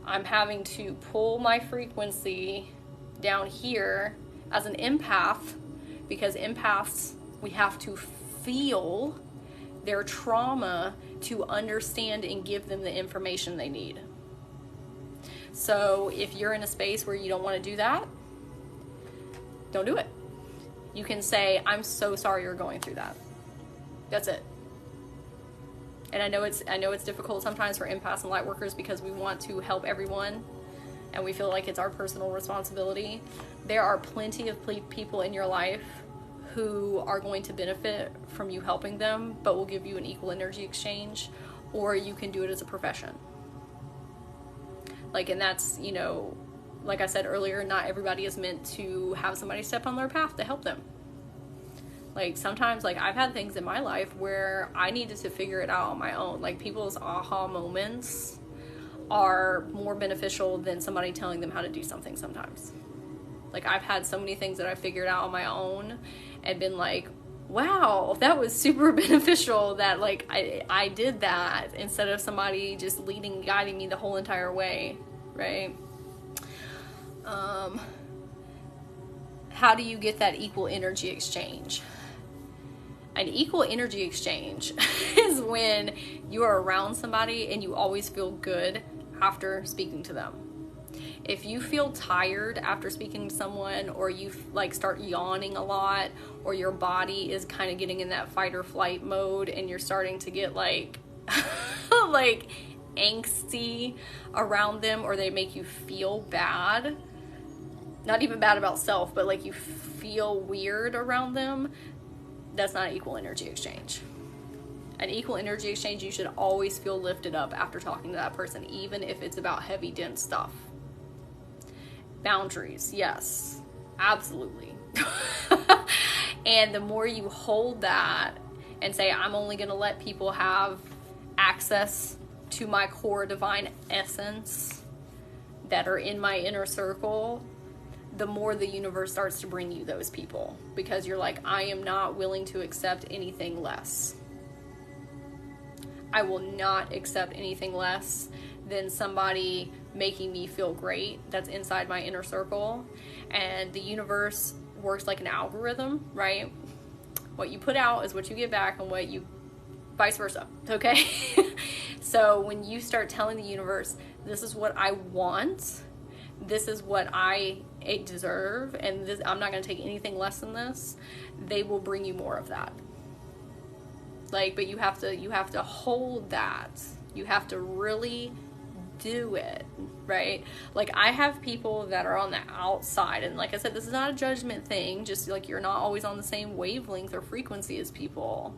Speaker 2: I'm having to pull my frequency down here as an empath, because empaths, we have to feel their trauma to understand and give them the information they need. So if you're in a space where you don't want to do that, don't do it. You can say, I'm so sorry you're going through that. That's it. And I know it's difficult sometimes for empaths and lightworkers because we want to help everyone and we feel like it's our personal responsibility. There are plenty of people in your life who are going to benefit from you helping them, but will give you an equal energy exchange, or you can do it as a profession. Like, and that's, you know, like I said earlier, not everybody is meant to have somebody step on their path to help them. Like sometimes, like I've had things in my life where I needed to figure it out on my own. Like people's aha moments are more beneficial than somebody telling them how to do something sometimes. Like I've had so many things that I figured out on my own and been like, wow, that was super beneficial that like I did that instead of somebody just guiding me the whole entire way, right? How do you get that equal energy exchange? An equal energy exchange is when you are around somebody and you always feel good after speaking to them. If you feel tired after speaking to someone, or you like start yawning a lot, or your body is kind of getting in that fight or flight mode and you're starting to get like like angsty around them, or they make you feel bad, not even bad about self, but like you feel weird around them, that's not an equal energy exchange. An equal energy exchange, you should always feel lifted up after talking to that person, even if it's about heavy, dense stuff. Boundaries, yes, absolutely. And the more you hold that and say, I'm only going to let people have access to my core divine essence that are in my inner circle, the more the universe starts to bring you those people, because you're like, I am not willing to accept anything less. I will not accept anything less than somebody making me feel great that's inside my inner circle. And the universe works like an algorithm, right? What you put out is what you get back, and what you vice versa, okay? So when you start telling the universe, this is what I want, this is what I deserve, and this, I'm not going to take anything less than this, they will bring you more of that. Like, but you have to hold that. You have to really do it, right? Like I have people that are on the outside, and like I said, this is not a judgment thing, just like you're not always on the same wavelength or frequency as people,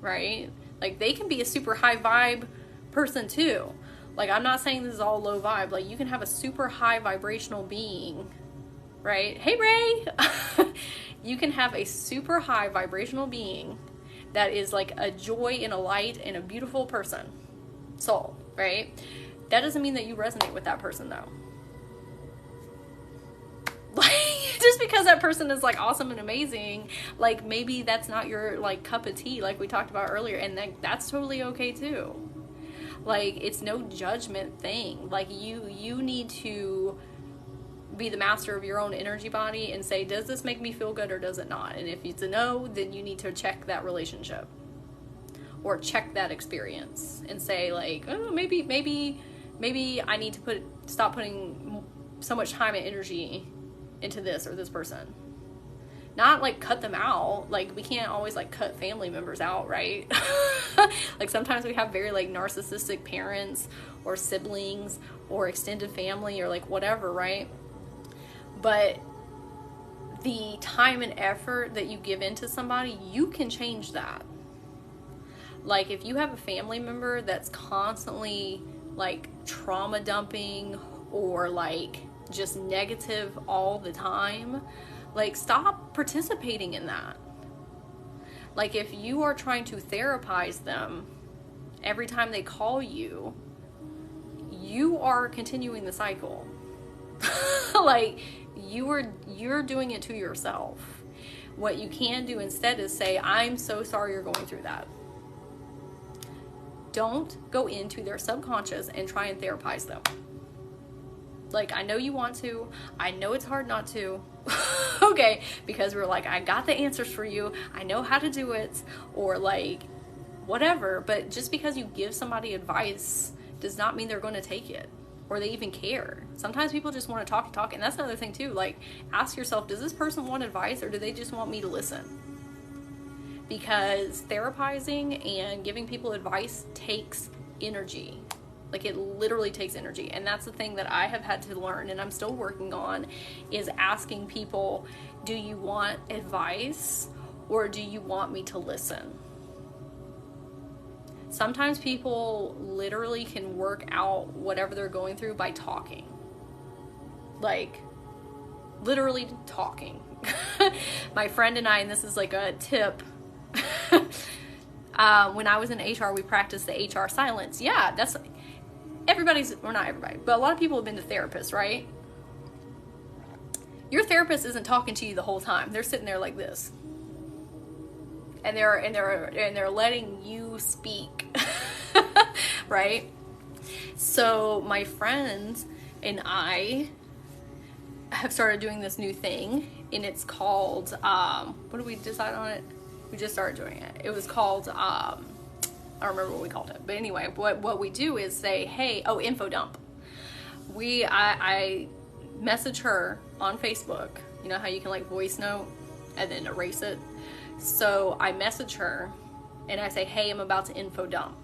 Speaker 2: right? Like they can be a super high vibe person too. Like I'm not saying this is all low vibe. Like you can have a super high vibrational being, right? Hey Ray! You can have a super high vibrational being that is like a joy and a light and a beautiful person, soul, right? That doesn't mean that you resonate with that person though. Like just because that person is like awesome and amazing, like maybe that's not your like cup of tea, like we talked about earlier, and that's totally okay too. Like it's no judgment thing. Like you need to
Speaker 1: be the master of your own energy body and say, does this make me feel good or does it not? And if it's a no, then you need to check that relationship or check that experience and say like, oh, maybe I need to stop putting so much time and energy into this or this person. Not like cut them out. Like we can't always like cut family members out, right? Like sometimes we have very like narcissistic parents or siblings or extended family or like whatever, right? But the time and effort that you give into somebody, you can change that. Like if you have a family member that's constantly like trauma dumping or like just negative all the time, like stop participating in that. Like if you are trying to therapize them every time they call you, you are continuing the cycle. Like you're doing it to yourself. What you can do instead is say, I'm so sorry you're going through that. Don't go into their subconscious and try and therapize them. Like, I know you want to. I know it's hard not to. Okay, because we're like, I got the answers for you. I know how to do it. Or like, whatever. But just because you give somebody advice does not mean they're going to take it. Or they even care. Sometimes people just want to talk. And that's another thing too. Like, ask yourself, does this person want advice or do they just want me to listen? Because therapizing and giving people advice takes energy. Like it literally takes energy. And that's the thing that I have had to learn and I'm still working on, is asking people, do you want advice or do you want me to listen? Sometimes people literally can work out whatever they're going through by talking. Like literally talking. My friend and I, and this is like a tip, when I was in HR, we practiced the HR silence. Yeah, that's not everybody, but a lot of people have been to therapists, right? Your therapist isn't talking to you the whole time. They're sitting there like this. And they're letting you speak. Right? So my friends and I have started doing this new thing, and it's called what did we decide on it? We just started doing it. It was called I don't remember what we called it, but anyway, what we do is say, hey, info dump. I message her on Facebook. You know how you can like voice note and then erase it? So I message her and I say, hey, I'm about to info dump.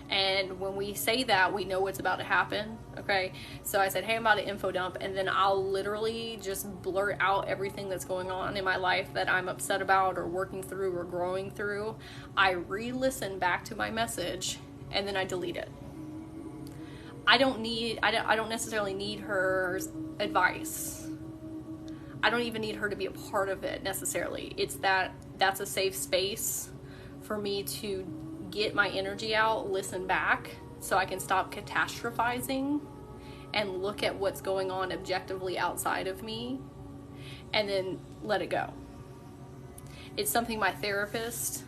Speaker 1: And when we say that, we know what's about to happen. Okay. So I said, hey, I'm about to info dump. And then I'll literally just blurt out everything that's going on in my life that I'm upset about or working through or growing through. I re-listen back to my message and then I delete it. I don't necessarily need her advice. I don't even need her to be a part of it necessarily. It's that's a safe space for me to get my energy out, listen back, so I can stop catastrophizing and look at what's going on objectively outside of me and then let it go. It's something I had a therapist,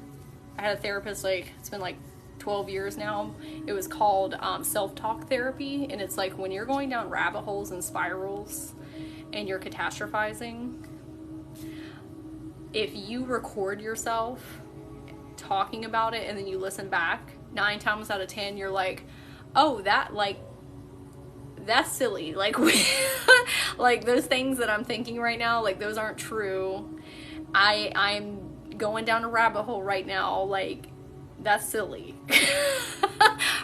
Speaker 1: like, it's been like 12 years now. It was called self-talk therapy, and it's like when you're going down rabbit holes and spirals and you're catastrophizing, if you record yourself talking about it and then you listen back, 9 times out of 10 you're like, oh, that's silly, like like those things that I'm thinking right now, like those aren't true. I'm going down a rabbit hole right now, like that's silly.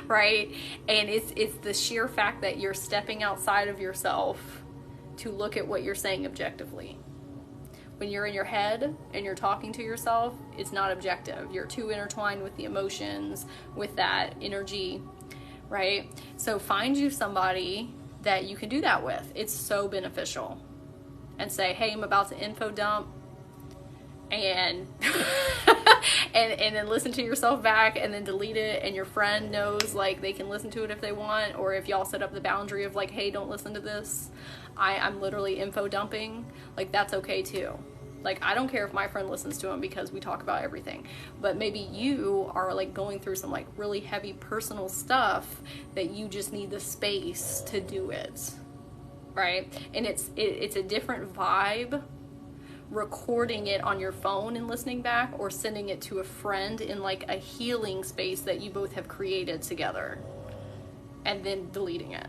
Speaker 1: Right? And it's the sheer fact that you're stepping outside of yourself to look at what you're saying objectively. When you're in your head and you're talking to yourself, it's not objective. You're too intertwined with the emotions, with that energy, right? So find you somebody that you can do that with. It's so beneficial. And say, hey, I'm about to info dump, and and then listen to yourself back and then delete it, and your friend knows like they can listen to it if they want, or if y'all set up the boundary of like, hey, don't listen to this, I'm literally info dumping, like that's okay too. Like I don't care if my friend listens to them because we talk about everything, but maybe you are like going through some like really heavy personal stuff that you just need the space to do it.
Speaker 2: right? And it's a different vibe recording it on your phone and listening back, or sending it to a friend in like a healing space that you both have created together and then deleting it.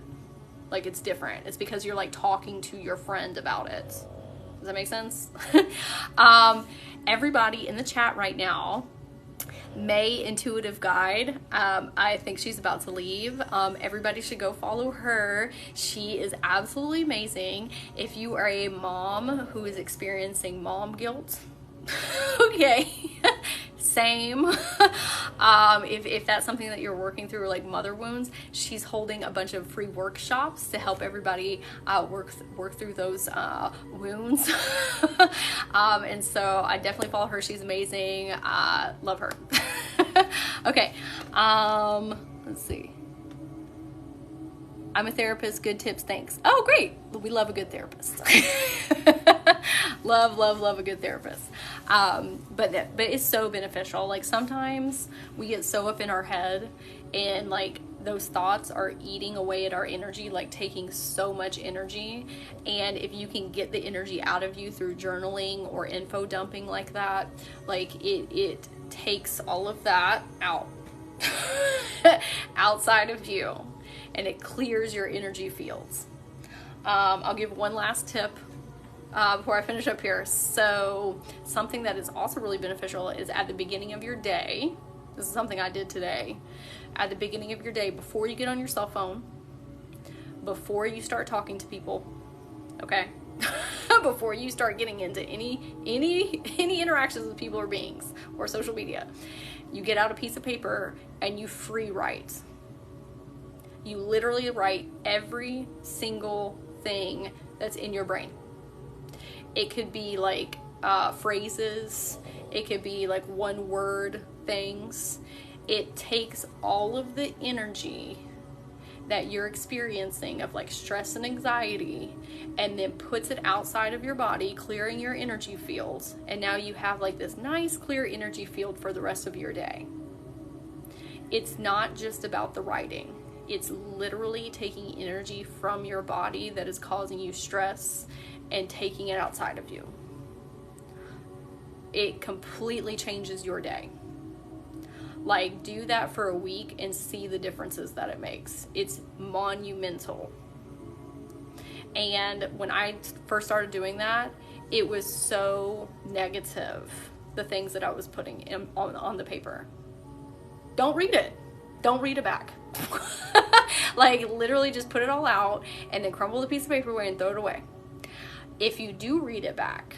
Speaker 2: Like, it's different. It's because you're like talking to your friend about it. Does that make sense? Everybody in the chat right now, May Intuitive Guide, I think she's about to leave. Everybody should go follow her. She is absolutely amazing. If you are a mom who is experiencing mom guilt, okay, same. If that's something that you're working through, like mother wounds, she's holding a bunch of free workshops to help everybody work through those wounds. And so I definitely follow her. She's amazing. Love her. Okay. Let's see. I'm a therapist. Good tips. Thanks. Oh, great. We love a good therapist. love a good therapist. But it's so beneficial. Like, sometimes we get so up in our head, and like those thoughts are eating away at our energy, like taking so much energy. And if you can get the energy out of you through journaling or info dumping like that, like it takes all of that out outside of you, and it clears your energy fields. I'll give one last tip before I finish up here. So something that is also really beneficial is at the beginning of your day. This is something I did today. At the beginning of your day, before you get on your cell phone, before you start talking to people, okay? Before you start getting into any interactions with people or beings or social media, you get out a piece of paper and you free write. You literally write every single thing that's in your brain. It could be like phrases. It could be like one word things. It takes all of the energy that you're experiencing of like stress and anxiety, and then puts it outside of your body, clearing your energy fields. And now you have like this nice clear energy field for the rest of your day. It's not just about the writing. It's literally taking energy from your body that is causing you stress and taking it outside of you. It completely changes your day. Like, do that for a week and see the differences that it makes. It's monumental. And when I first started doing that, it was so negative, the things that I was putting on the paper. Don't read it. Don't read it back. Like, literally just put it all out and then crumble the piece of paper away and throw it away. If you do read it back,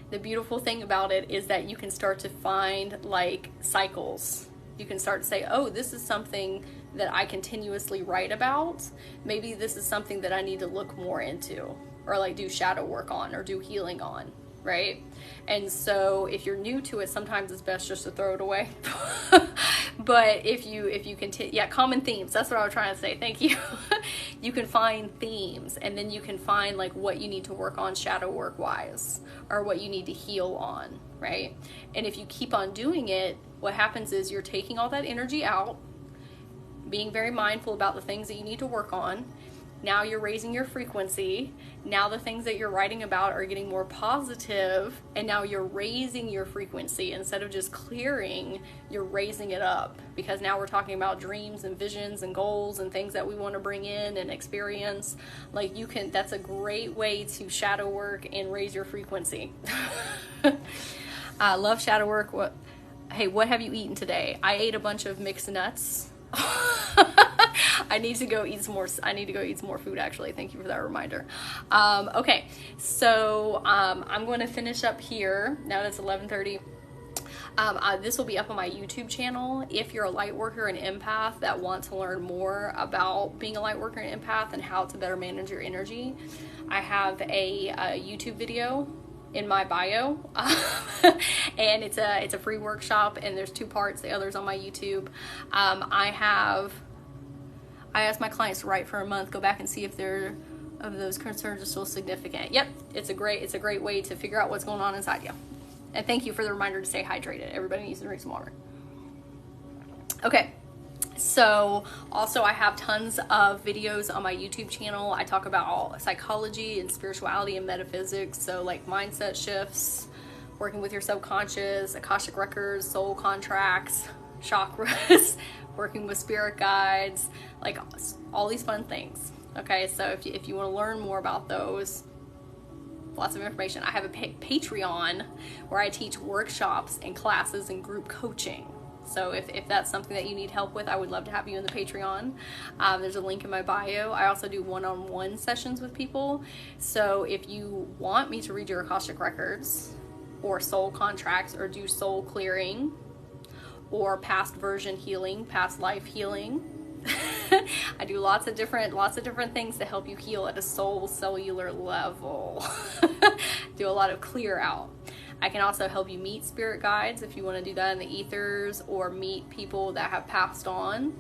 Speaker 2: the beautiful thing about it is that you can start to find like cycles. You can start to say, oh, this is something that I continuously write about. Maybe this is something that I need to look more into, or like do shadow work on, or do healing on, right? And so if you're new to it, sometimes it's best just to throw it away. But if you continue, yeah, common themes, that's what I was trying to say. Thank you. You can find themes, and then you can find like what you need to work on shadow work wise, or what you need to heal on, right? And if you keep on doing it, what happens is you're taking all that energy out, being very mindful about the things that you need to work on. Now you're raising your frequency. Now the things that you're writing about are getting more positive, and now you're raising your frequency. Instead of just clearing, you're raising it up, because now we're talking about dreams and visions and goals and things that we want to bring in and experience. Like, you can, that's a great way to shadow work and raise your frequency. I love shadow work. What have you eaten today? I ate a bunch of mixed nuts. I need to go eat some more food, actually. Thank you for that reminder. Okay, so I'm going to finish up here. Now that it's 11:30. This will be up on my YouTube channel. If you're a light worker and empath that want to learn more about being a light worker and empath and how to better manage your energy, I have a YouTube video in my bio, and it's a free workshop, and there's 2 parts. The other's on my YouTube. I ask my clients to write for a month, go back and see if their of those concerns are still significant. Yep, it's a great way to figure out what's going on inside you. And thank you for the reminder to stay hydrated. Everybody needs to drink some water. Okay,
Speaker 1: So also I have tons of videos on my YouTube channel. I talk about psychology and spirituality and metaphysics. So like mindset shifts, working with your subconscious, Akashic records, soul contracts, chakras, working with spirit guides, like all these fun things. Okay, so if you want to learn more about those, lots of information. I have a Patreon where I teach workshops and classes and group coaching. So if that's something that you need help with, I would love to have you in the Patreon. There's a link in my bio. I also do one-on-one sessions with people. So if you want me to read your Akashic records or soul contracts or do soul clearing or past version healing, past life healing, I do lots of different things to help you heal at a soul cellular level. Do a lot of clear out. I can also help you meet spirit guides if you want to do that in the ethers, or meet people that have passed on,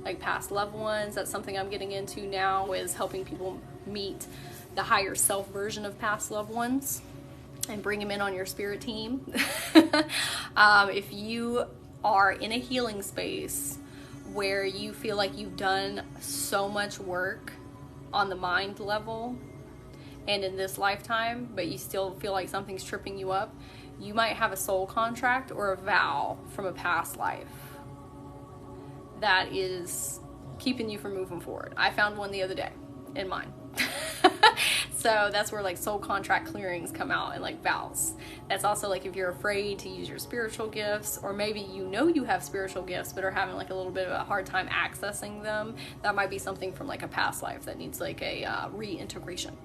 Speaker 1: like past loved ones. That's something I'm getting into now, is helping people meet the higher self version of past loved ones and bring them in on your spirit team. If you are in a healing space where you feel like you've done so much work on the mind level and in this lifetime, but you still feel like something's tripping you up, you might have a soul contract or a vow from a past life that is keeping you from moving forward. I found one the other day in mine. So that's where like soul contract clearings come out, and like vows. That's also like if you're afraid to use your spiritual gifts, or maybe you know you have spiritual gifts but are having like a little bit of a hard time accessing them. That might be something from like a past life that needs like a reintegration.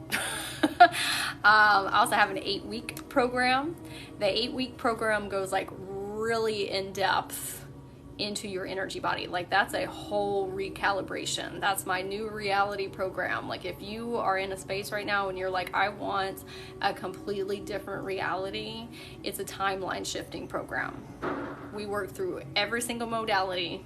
Speaker 1: I also have an 8-week program. The 8-week program goes like really in depth into your energy body. Like that's a whole recalibration. That's my new reality program. Like if you are in a space right now and you're like, I want a completely different reality, it's a timeline shifting program. We work through every single modality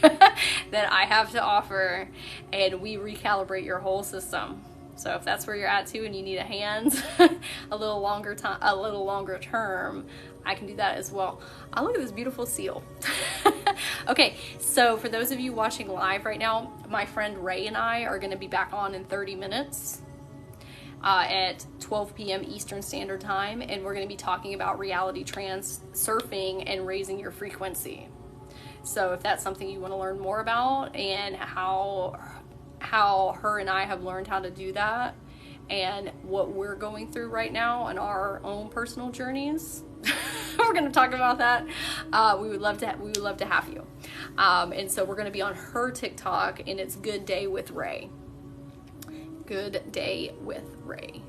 Speaker 1: that I have to offer, and we recalibrate your whole system. So if that's where you're at too, and you need a hand a little longer term, I can do that as well. Oh, look at this beautiful seal. Okay, so for those of you watching live right now, my friend Ray and I are going to be back on in 30 minutes at 12 p.m. Eastern Standard Time, and we're going to be talking about reality surfing and raising your frequency. So if that's something you want to learn more about, and how her and I have learned how to do that, and what we're going through right now on our own personal journeys, we're going to talk about that. We would love to have you. And so we're going to be on her TikTok, and it's Good Day with Ray. Good Day with Ray.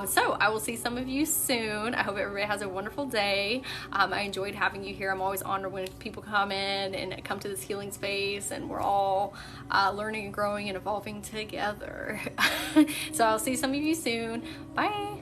Speaker 1: So I will see some of you soon. I hope everybody has a wonderful day. I enjoyed having you here. I'm always honored when people come in and come to this healing space, and we're all learning and growing and evolving together. So I'll see some of you soon. Bye.